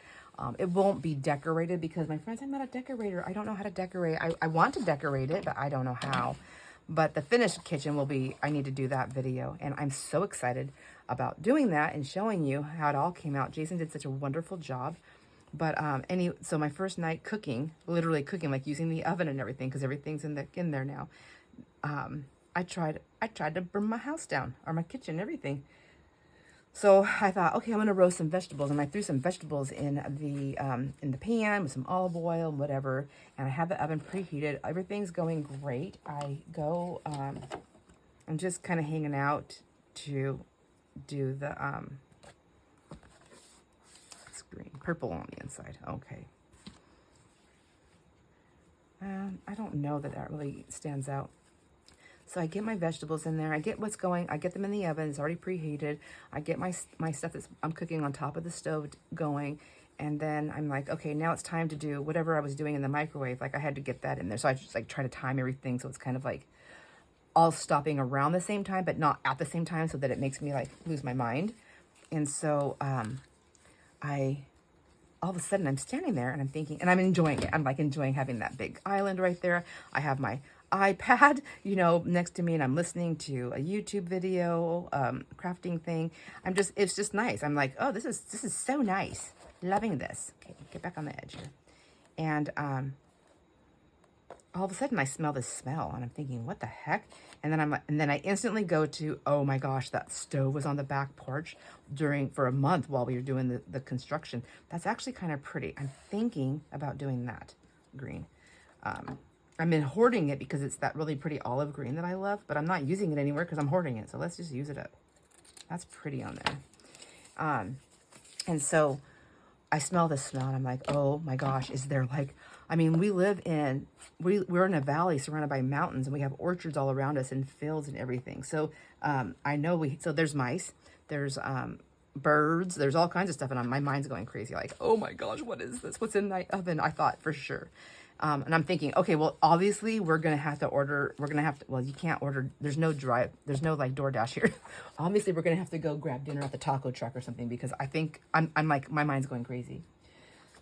It won't be decorated because, my friends, I'm not a decorator. I don't know how to decorate. I want to decorate it, but I don't know how. But the finished kitchen will be, I need to do that video. And I'm so excited about doing that and showing you how it all came out. Jason did such a wonderful job. But so my first night cooking, literally cooking, like using the oven and everything, because everything's in there now. I tried to burn my house down, or my kitchen, everything. So I thought, okay, I'm gonna roast some vegetables, and I threw some vegetables in the pan with some olive oil and whatever, and I have the oven preheated. Everything's going great. I'm just kind of hanging out to do the it's green, purple on the inside. Okay. I don't know that really stands out. So I get my vegetables in there. I get what's going. I get them in the oven. It's already preheated. I get my stuff that I'm cooking on top of the stove going. And then I'm like, okay, now it's time to do whatever I was doing in the microwave. Like I had to get that in there. So I just like try to time everything. So it's kind of like all stopping around the same time, but not at the same time, so that it makes me like lose my mind. And so all of a sudden I'm standing there and I'm thinking, and I'm enjoying it. I'm like enjoying having that big island right there. I have my iPad, next to me, and I'm listening to a YouTube video, crafting thing. It's just nice. I'm like, oh, this is so nice. Loving this. Okay, get back on the edge here. And all of a sudden I smell this smell, and I'm thinking, what the heck? And then I instantly go to, oh my gosh, that stove was on the back porch for a month while we were doing the construction. That's actually kind of pretty. I'm thinking about doing that green. I've been hoarding it because it's that really pretty olive green that I love, but I'm not using it anywhere because I'm hoarding it. So let's just use it up. That's pretty on there. And so I smell this smell and I'm like, oh my gosh, is there like, I mean, we're in a valley surrounded by mountains, and we have orchards all around us and fields and everything. So so there's mice, there's birds, there's all kinds of stuff, and my mind's going crazy. Like, oh my gosh, what is this? What's in my oven? I thought for sure. And I'm thinking, okay, well, obviously well, you can't order, there's no like DoorDash here. Obviously we're going to have to go grab dinner at the taco truck or something, because I think I'm like, my mind's going crazy.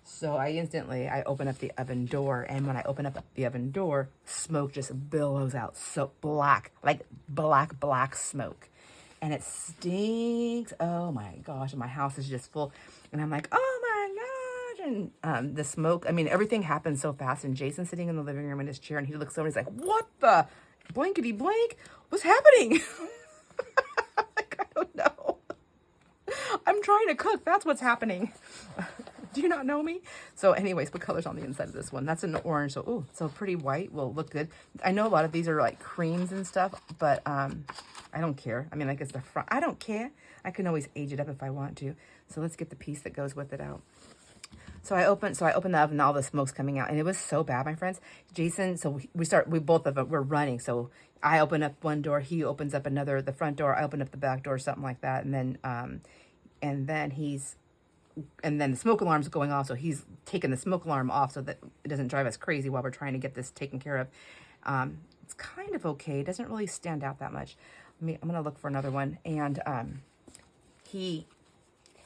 So I open up the oven door, and when I open up the oven door, smoke just billows out, so black, like black smoke. And it stinks. Oh my gosh, and my house is just full. And I'm like, oh my gosh. And the smoke, I mean, everything happened so fast. And Jason's sitting in the living room in his chair, and he looks over and he's like, what the blankety blank? What's happening? Like, I don't know. I'm trying to cook. That's what's happening. Do you not know me? So anyways, what color's on the inside of this one? That's an orange. So, ooh, so pretty white will look good. I know a lot of these are like creams and stuff, but I don't care. I mean, like it's the front. I don't care. I can always age it up if I want to. So let's get the piece that goes with it out. So I opened the oven, and all the smoke's coming out, and it was so bad, my friends. Jason, so we both of it, we're running. So I open up one door, he opens up another, the front door, I open up the back door, something like that. And then the smoke alarm's going off. So he's taking the smoke alarm off so that it doesn't drive us crazy while we're trying to get this taken care of. It's kind of okay. It doesn't really stand out that much. I'm going to look for another one. And he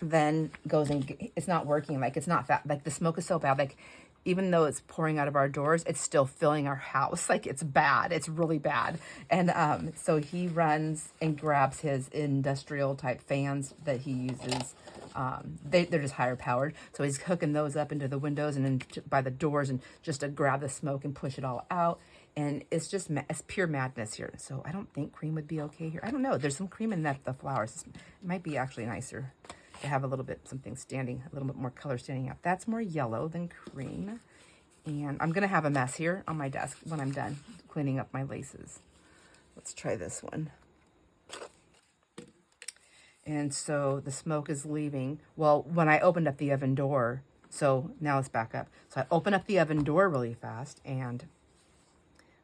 then goes and it's not working. Like it's not like the smoke is so bad. Like even though it's pouring out of our doors, it's still filling our house. Like it's bad. It's really bad. And so he runs and grabs his industrial type fans that he uses. They're just higher powered. So he's hooking those up into the windows and then by the doors, and just to grab the smoke and push it all out. And it's just, it's pure madness here. So I don't think cream would be okay here. I don't know. There's some cream in the flowers. It might be actually nicer to have a little bit, something standing, a little bit more color standing out. That's more yellow than cream. And I'm going to have a mess here on my desk when I'm done cleaning up my laces. Let's try this one. And so the smoke is leaving. Well, when I opened up the oven door, so now let's back up. So I open up the oven door really fast, and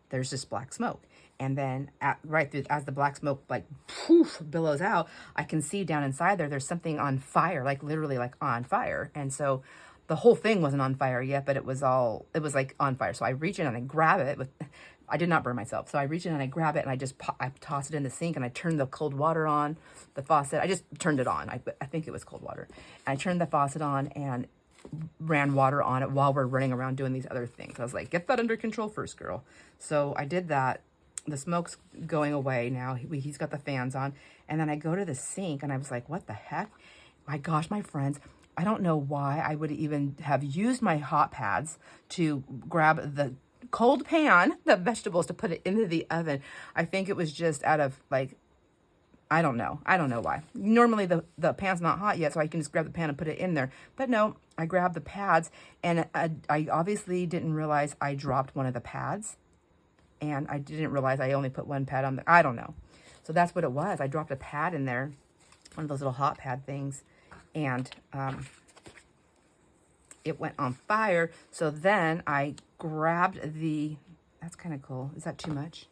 there's this black smoke. And then right through, as the black smoke like poof billows out, I can see down inside there's something on fire, like literally like on fire. And so the whole thing wasn't on fire yet, but it was like on fire. So I reach in and I grab it I did not burn myself. So I reach in and I grab it and I toss it in the sink, and I turn the cold water on the faucet. I just turned it on. I think it was cold water. And I turned the faucet on and ran water on it while we're running around doing these other things. I was like, get that under control first, girl. So I did that. The smoke's going away now. He's got the fans on. And then I go to the sink and I was like, what the heck? My gosh, my friends, I don't know why I would even have used my hot pads to grab the cold pan, the vegetables, to put it into the oven. I think it was just out of like, I don't know why. Normally the pan's not hot yet, so I can just grab the pan and put it in there. But no, I grabbed the pads, and I obviously didn't realize I dropped one of the pads. And I didn't realize I only put one pad on there. I don't know. So that's what it was. I dropped a pad in there, one of those little hot pad things. And it went on fire. So then I grabbed that's kind of cool. Is that too much?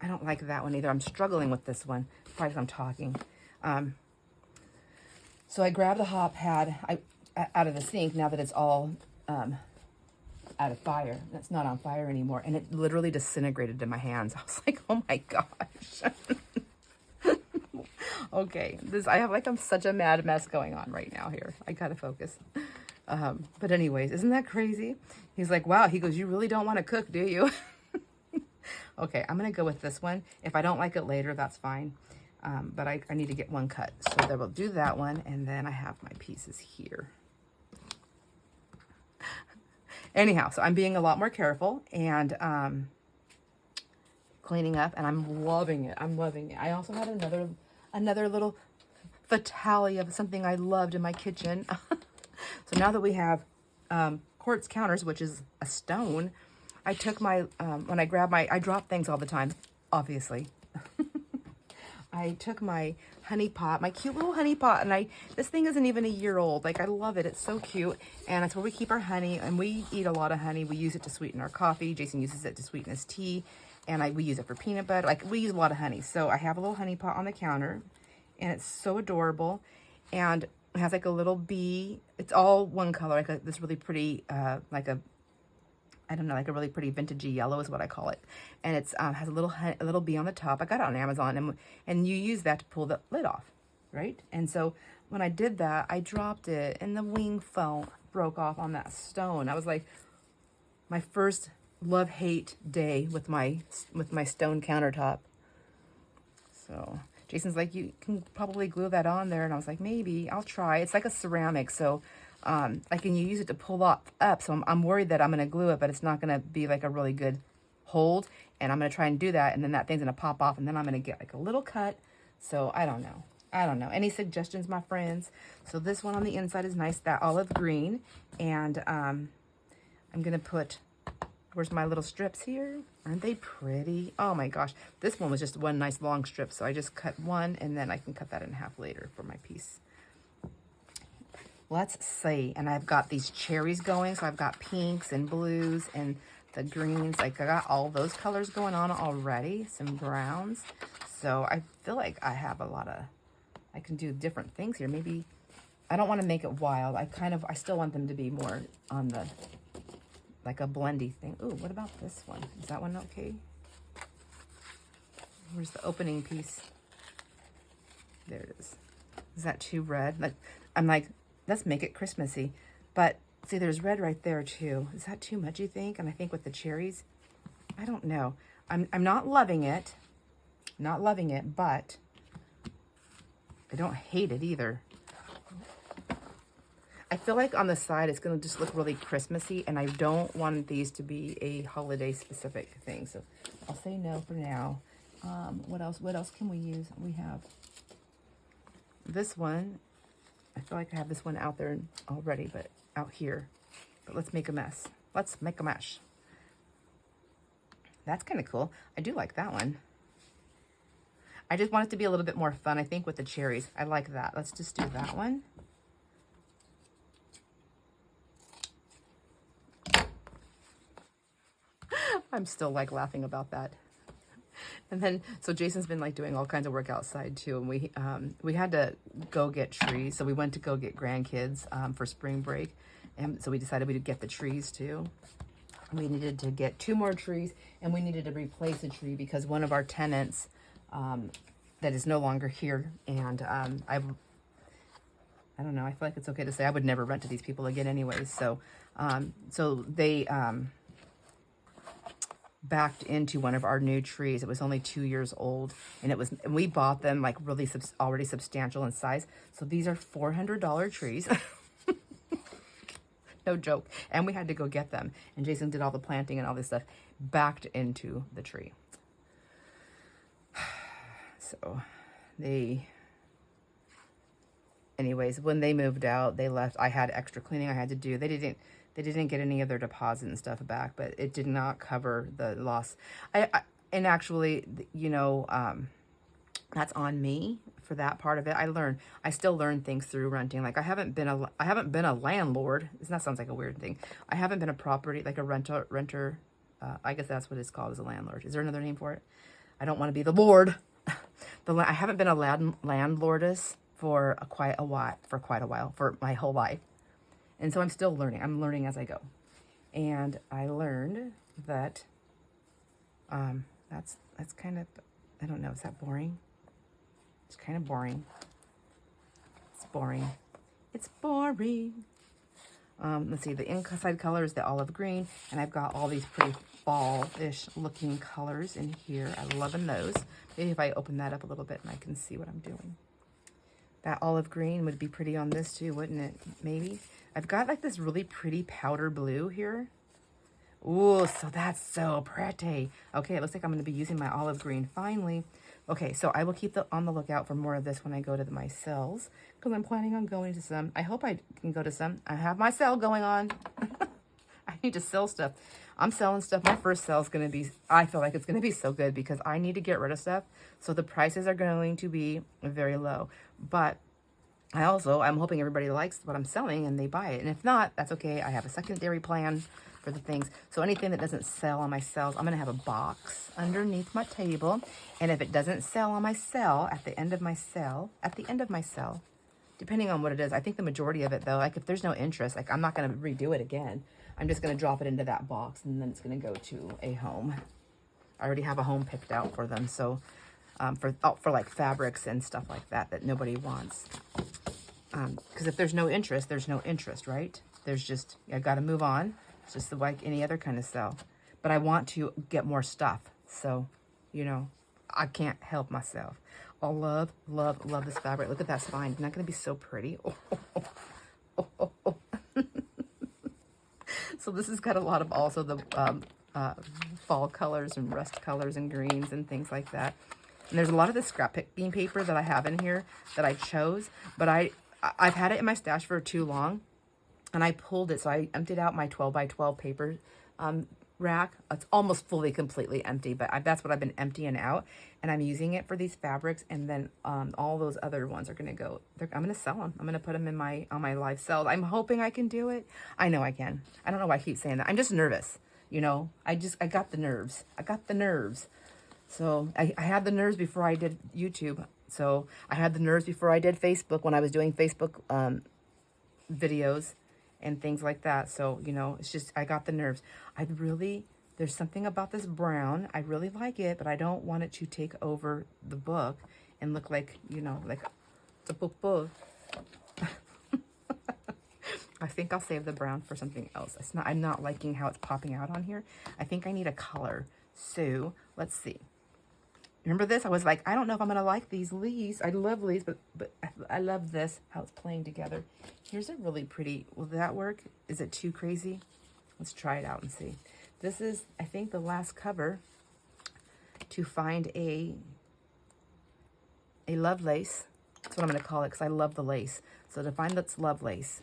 I don't like that one either. I'm struggling with this one. Probably because I'm talking. So I grabbed the hot pad out of the sink now that it's all out of fire. It's not on fire anymore. And it literally disintegrated in my hands. I was like, oh my gosh. Okay. I have like, I'm such a mad mess going on right now here. I gotta focus. But anyways, isn't that crazy? He's like, wow. He goes, you really don't want to cook, do you? Okay, I'm going to go with this one. If I don't like it later, that's fine. But I need to get one cut. So then we'll do that one. And then I have my pieces here. Anyhow, so I'm being a lot more careful and cleaning up. And I'm loving it. I'm loving it. I also had another little fatality of something I loved in my kitchen. So now that we have quartz counters, which is a stone, I took my, when I grab I drop things all the time, obviously. I took my honey pot, my cute little honey pot, and this thing isn't even a year old. Like, I love it. It's so cute. And that's where we keep our honey, and we eat a lot of honey. We use it to sweeten our coffee. Jason uses it to sweeten his tea, and we use it for peanut butter. Like, we use a lot of honey. So I have a little honey pot on the counter, and it's so adorable. And it has like a little bee. It's all one color, like this really pretty, like a really pretty vintagey yellow is what I call it. And it's has a little bee on the top. I got it on Amazon, and you use that to pull the lid off, right? And so when I did that, I dropped it, and the wing broke off on that stone. I was like, my first love-hate day with my stone countertop. So Jason's like, you can probably glue that on there, and I was like, maybe I'll try. It's like a ceramic, so. Like, and you use it to pull up. So I'm worried that I'm going to glue it, but it's not going to be like a really good hold. And I'm going to try and do that. And then that thing's going to pop off, and then I'm going to get like a little cut. So I don't know. Any suggestions, my friends? So this one on the inside is nice, that olive green. And I'm going to put, where's my little strips here? Aren't they pretty? Oh my gosh. This one was just one nice long strip. So I just cut one, and then I can cut that in half later for my piece. Let's see. And I've got these cherries going. So I've got pinks and blues and the greens. Like, I got all those colors going on already. Some browns. So I feel like I have I can do different things here. Maybe, I don't want to make it wild. I still want them to be more on the, like a blendy thing. Ooh, what about this one? Is that one okay? Where's the opening piece? There it is. Is that too red? Like, I'm like, let's make it Christmassy. But see, there's red right there too. Is that too much, you think? And I think with the cherries, I don't know. I'm not loving it. Not loving it, but I don't hate it either. I feel like on the side it's going to just look really Christmassy, and I don't want these to be a holiday specific thing. So I'll say no for now. What else? What else can we use? We have this one. I feel like I have this one out there already, but out here. But let's make a mess. Let's make a mesh. That's kind of cool. I do like that one. I just want it to be a little bit more fun, I think, with the cherries. I like that. Let's just do that one. I'm still like laughing about that. And then, so Jason's been like doing all kinds of work outside too. And we had to go get trees. So we went to go get grandkids for spring break. And so we decided we'd get the trees too. We needed to get 2 more trees, and we needed to replace a tree because one of our tenants that is no longer here. And I don't know, I feel like it's okay to say I would never rent to these people again anyways. So, so they backed into one of our new trees. It was only 2 years old, and we bought them like really already substantial in size. So these are $400 trees. No joke. And we had to go get them. And Jason did all the planting and all this stuff backed into the tree. So anyways, when they moved out, they left. I had extra cleaning I had to do. They didn't get any of their deposit and stuff back, but it did not cover the loss. And actually, you know, that's on me for that part of it. I still learn things through renting. Like I haven't been a landlord. That sounds like a weird thing. I haven't been a property, like a renter. I guess that's what it's called, as a landlord. Is there another name for it? I don't want to be the lord. I haven't been a landlordess for quite a while, for my whole life. And so I'm still learning. I'm learning as I go. And I learned that that's kind of, I don't know, is that boring? It's kind of boring. It's boring. It's boring. Let's see, the inside color is the olive green, and I've got all these pretty fall-ish looking colors in here. I'm loving those. Maybe if I open that up a little bit and I can see what I'm doing. That olive green would be pretty on this too, wouldn't it? Maybe. I've got like this really pretty powder blue here. Ooh, so that's so pretty. Okay, it looks like I'm going to be using my olive green finally. Okay, so I will keep on the lookout for more of this when I go to my sales, because I'm planning on going to some. I hope I can go to some. I have my sale going on. I need to sell stuff. I'm selling stuff. My first sale is going to be, I feel like it's going to be so good because I need to get rid of stuff. So the prices are going to be very low. But I'm hoping everybody likes what I'm selling and they buy it. And if not, that's okay. I have a secondary plan for the things. So anything that doesn't sell on my sales, I'm going to have a box underneath my table. And if it doesn't sell on my sale, at the end of my sale, depending on what it is, I think the majority of it though, like if there's no interest, like I'm not going to redo it again. I'm just going to drop it into that box, and then it's going to go to a home. I already have a home picked out for them. So for like fabrics and stuff like that nobody wants. Because if there's no interest, right? There's just, I got to move on. It's just like any other kind of sale. But I want to get more stuff. So, you know, I can't help myself. I love this fabric. Look at that spine. Isn't that going to be so pretty? Oh. So this has got a lot of also the fall colors and rust colors and greens and things like that. And there's a lot of the scrap bean paper that I have in here that I chose. But I've had it in my stash for too long. And I pulled it, so I emptied out my 12 by 12 paper rack. It's almost fully, completely empty, but that's what I've been emptying out. And I'm using it for these fabrics, and then all those other ones are going to go. I'm going to sell them. I'm going to put them in on my live sale. I'm hoping I can do it. I know I can. I don't know why I keep saying that. I'm just nervous, you know. I got the nerves. So I had the nerves before I did YouTube. So I had the nerves before I did Facebook, when I was doing Facebook videos and things like that. So, you know, it's just, I got the nerves. There's something about this brown. I really like it, but I don't want it to take over the book and look like, you know, like it's a book. I think I'll save the brown for something else. I'm not liking how it's popping out on here. I think I need a color. So let's see. Remember this? I was like, I don't know if I'm going to like these leaves. I love leaves, but I I love this, how it's playing together. Here's a really pretty, will that work? Is it too crazy? Let's try it out and see. This is, I think, the last cover to find a love lace. That's what I'm going to call it because I love the lace. So to find that's love lace.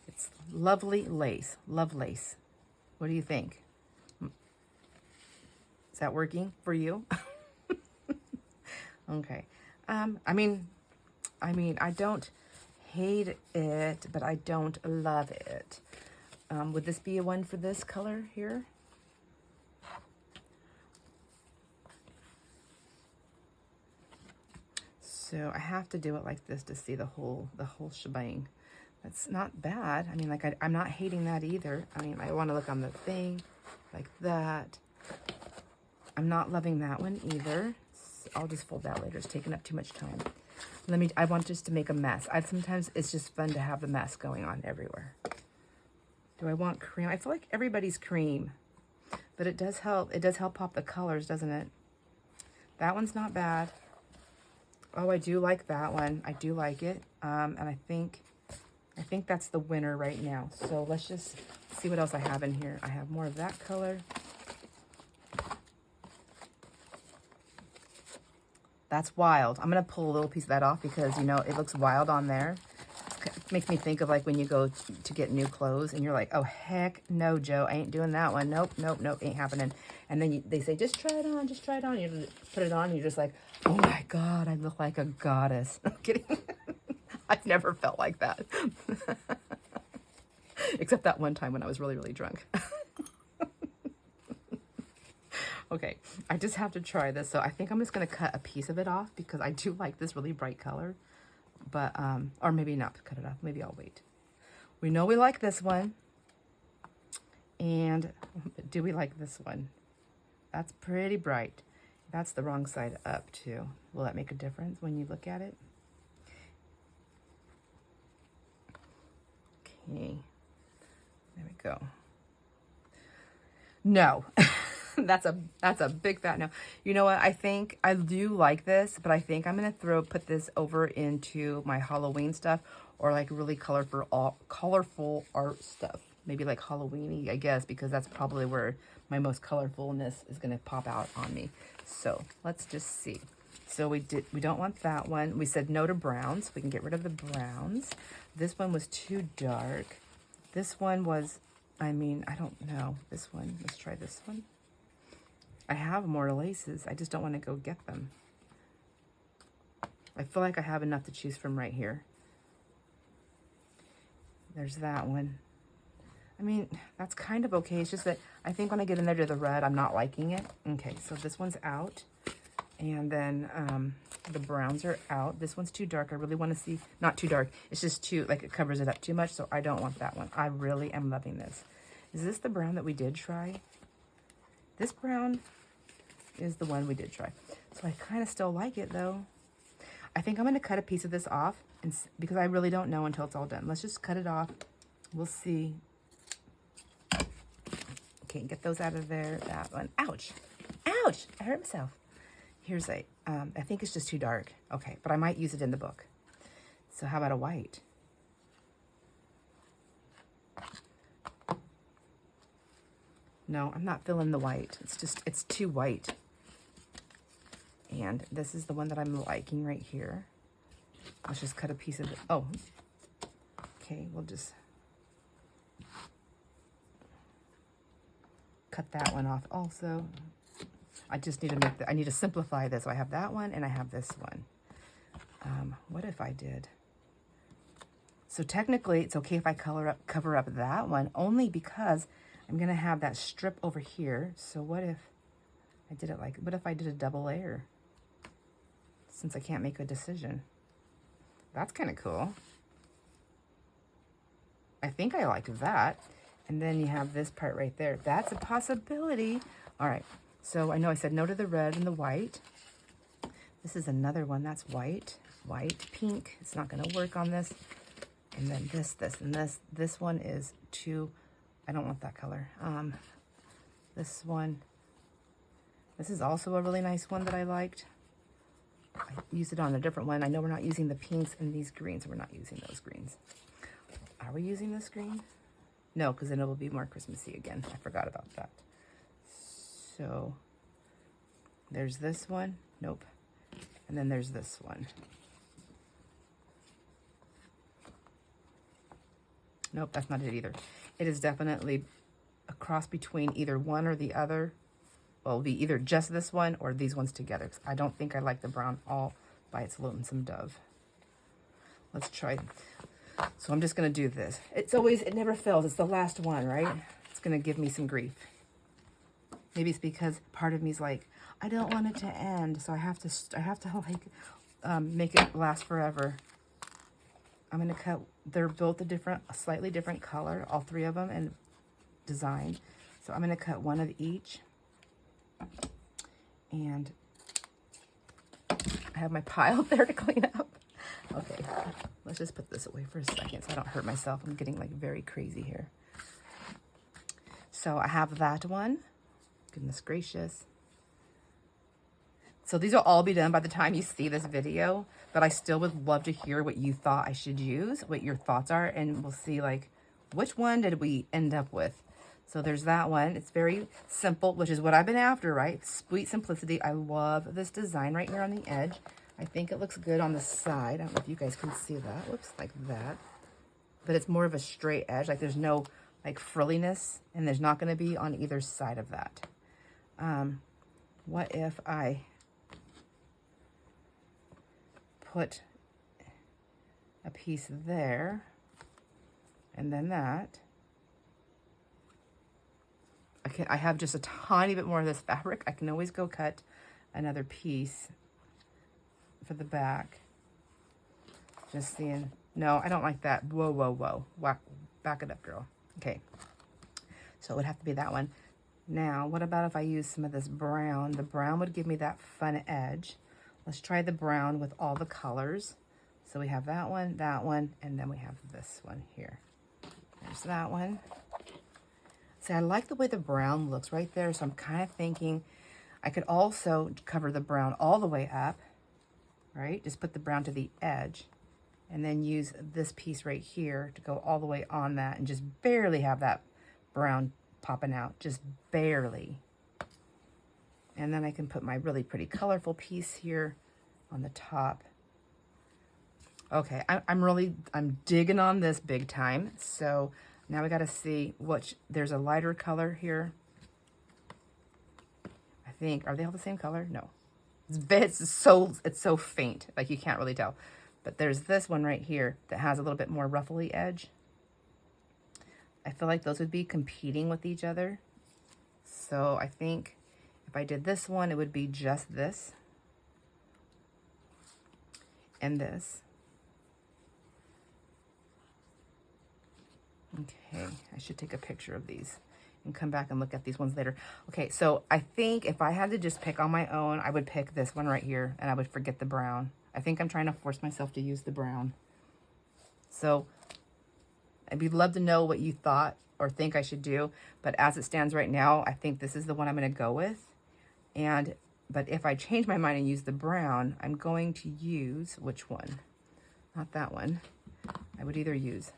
It's lovely lace, love lace. What do you think? Is that working for you? Okay. I mean, I don't hate it, but I don't love it. Would this be a one for this color here? So I have to do it like this to see the whole shebang. That's not bad. I mean, like I'm not hating that either. I mean, I want to look on the thing like that. I'm not loving that one either. So I'll just fold that later. It's taking up too much time. I want just to make a mess. Sometimes it's just fun to have the mess going on everywhere. Do I want cream? I feel like everybody's cream, but it does help. It does help pop the colors, doesn't it? That one's not bad. Oh, I do like that one. I do like it. And I think that's the winner right now. So let's just see what else I have in here. I have more of that color. That's wild. I'm going to pull a little piece of that off because, you know, it looks wild on there. It makes me think of like when you go to get new clothes and you're like, oh, heck no, Joe, I ain't doing that one. Nope, nope, nope, ain't happening. And then they say, just try it on, just try it on. You put it on and you're just like, oh my God, I look like a goddess. I'm kidding. I've never felt like that. Except that one time when I was really, really drunk. Okay, I just have to try this. So I think I'm just going to cut a piece of it off because I do like this really bright color. But, or maybe not cut it off. Maybe I'll wait. We know we like this one. And do we like this one? That's pretty bright. That's the wrong side up too. Will that make a difference when you look at it? Okay. There we go. No. That's a big fat no. You know what? I think I do like this, but I think I'm gonna put this over into my Halloween stuff or like really colorful art stuff. Maybe like Halloween-y, I guess, because that's probably where my most colorfulness is gonna pop out on me. So let's just see. So we don't want that one. We said no to browns. We can get rid of the browns. This one was too dark. This one was, I mean, I don't know. This one, let's try this one. I have more laces. I just don't want to go get them. I feel like I have enough to choose from right here. There's that one. I mean, that's kind of okay. It's just that I think when I get in there to the red, I'm not liking it. Okay, so this one's out. And then the browns are out. This one's too dark. I really want to see, not too dark. It's just too, like it covers it up too much. So I don't want that one. I really am loving this. Is this the brown that we did try? This brown is the one we did try. So I kind of still like it though. I think I'm going to cut a piece of this off because I really don't know until it's all done. Let's just cut it off. We'll see. Okay, get those out of there. That one. Ouch. Ouch. I hurt myself. Here's I think it's just too dark. Okay, but I might use it in the book. So how about a white? No, I'm not feeling the white. It's too white. And this is the one that I'm liking right here. Let's just cut a piece of it. Oh, okay, we'll just cut that one off also. I just need to I need to simplify this. So I have that one and I have this one. What if I did? So technically it's okay if I cover up that one only because I'm gonna have that strip over here. So what if I did it like, what if I did a double layer? Since I can't make a decision. That's kind of cool. I think I like that. And then you have this part right there. That's a possibility. All right. So I know I said no to the red and the white. This is another one that's white, pink. It's not going to work on this. And then this, and this. This one is too, I don't want that color. This one, this is also a really nice one that I liked. I used it on a different one. I know we're not using the pinks and these greens. We're not using those greens. Are we using this green? No, because then it will be more Christmassy again. I forgot about that. So there's this one. Nope. And then there's this one. Nope, that's not it either. It is definitely a cross between either one or the other. Well, it'll be either just this one or these ones together, because I don't think I like the brown all by its lonesome dove. Let's try. So I'm just going to do this. It never fails. It's the last one, right? It's going to give me some grief. Maybe it's because part of me is like, I don't want it to end, so I have to like make it last forever. I'm going to cut. They're both a slightly different color, all three of them, and designed. So I'm going to cut one of each. And I have my pile there to clean up. Okay, let's just put this away for a second so I don't hurt myself. I'm getting like very crazy here. So I have that one. Goodness gracious. So these will all be done by the time you see this video, but I still would love to hear what you thought I should use, what your thoughts are, and we'll see like which one did we end up with. So there's that one. It's very simple, which is what I've been after, right? Sweet simplicity. I love this design right here on the edge. I think it looks good on the side. I don't know if you guys can see that. Whoops, like that. But it's more of a straight edge. Like there's no like frilliness, and there's not going to be on either side of that. What if I put a piece there and then that? I have just a tiny bit more of this fabric. I can always go cut another piece for the back. Just seeing. No, I don't like that. Whoa, whoa, whoa. Back it up, girl. Okay. So it would have to be that one. Now, what about if I use some of this brown? The brown would give me that fun edge. Let's try the brown with all the colors. So we have that one, and then we have this one here. There's that one. See, I like the way the brown looks right there, so I'm kind of thinking I could also cover the brown all the way up, right? Just put the brown to the edge, and then use this piece right here to go all the way on that, and just barely have that brown popping out, just barely. And then I can put my really pretty colorful piece here on the top. Okay, I'm digging on this big time, so now we got to see there's a lighter color here. I think, are they all the same color? No. It's so faint, like you can't really tell. But there's this one right here that has a little bit more ruffly edge. I feel like those would be competing with each other. So I think if I did this one, it would be just this and this. Okay, I should take a picture of these and come back and look at these ones later. Okay, so I think if I had to just pick on my own, I would pick this one right here, and I would forget the brown. I think I'm trying to force myself to use the brown. So I'd love to know what you thought or think I should do, but as it stands right now, I think this is the one I'm going to go with. But if I change my mind and use the brown, I'm going to use, which one? Not that one. I would either use,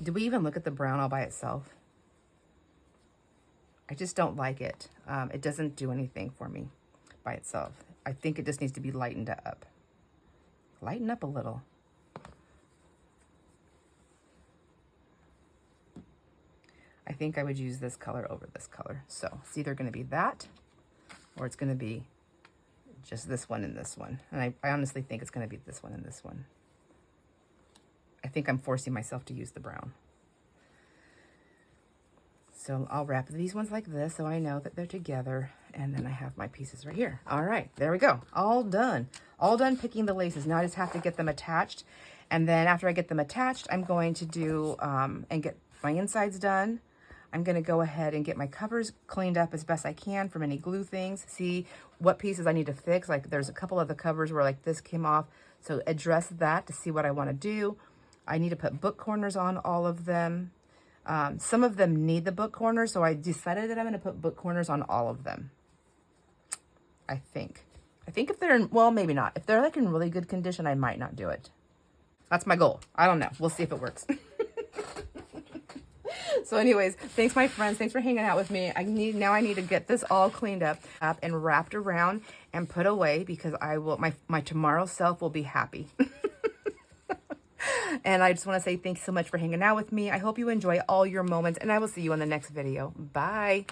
do we even look at the brown all by itself? I just don't like it. It doesn't do anything for me by itself. I think it just needs to be lightened up. Lighten up a little. I think I would use this color over this color. So it's either going to be that, or it's going to be just this one and this one. And I honestly think it's going to be this one and this one. I think I'm forcing myself to use the brown. So I'll wrap these ones like this so I know that they're together. And then I have my pieces right here. All right, there we go. All done. All done picking the laces. Now I just have to get them attached. And then after I get them attached, I'm going to do, and get my insides done. I'm going to go ahead and get my covers cleaned up as best I can from any glue things. See what pieces I need to fix. Like there's a couple of the covers where like this came off. So address that to see what I want to do. I need to put book corners on all of them. Some of them need the book corners, so I decided that I'm going to put book corners on all of them. I think if they're in, well, maybe not. If they're like in really good condition, I might not do it. That's my goal. I don't know. We'll see if it works. So anyways, thanks my friends. Thanks for hanging out with me. I need to get this all cleaned up and wrapped around and put away, because I will, my tomorrow self will be happy. And I just want to say thanks so much for hanging out with me. I hope you enjoy all your moments, and I will see you in the next video. Bye.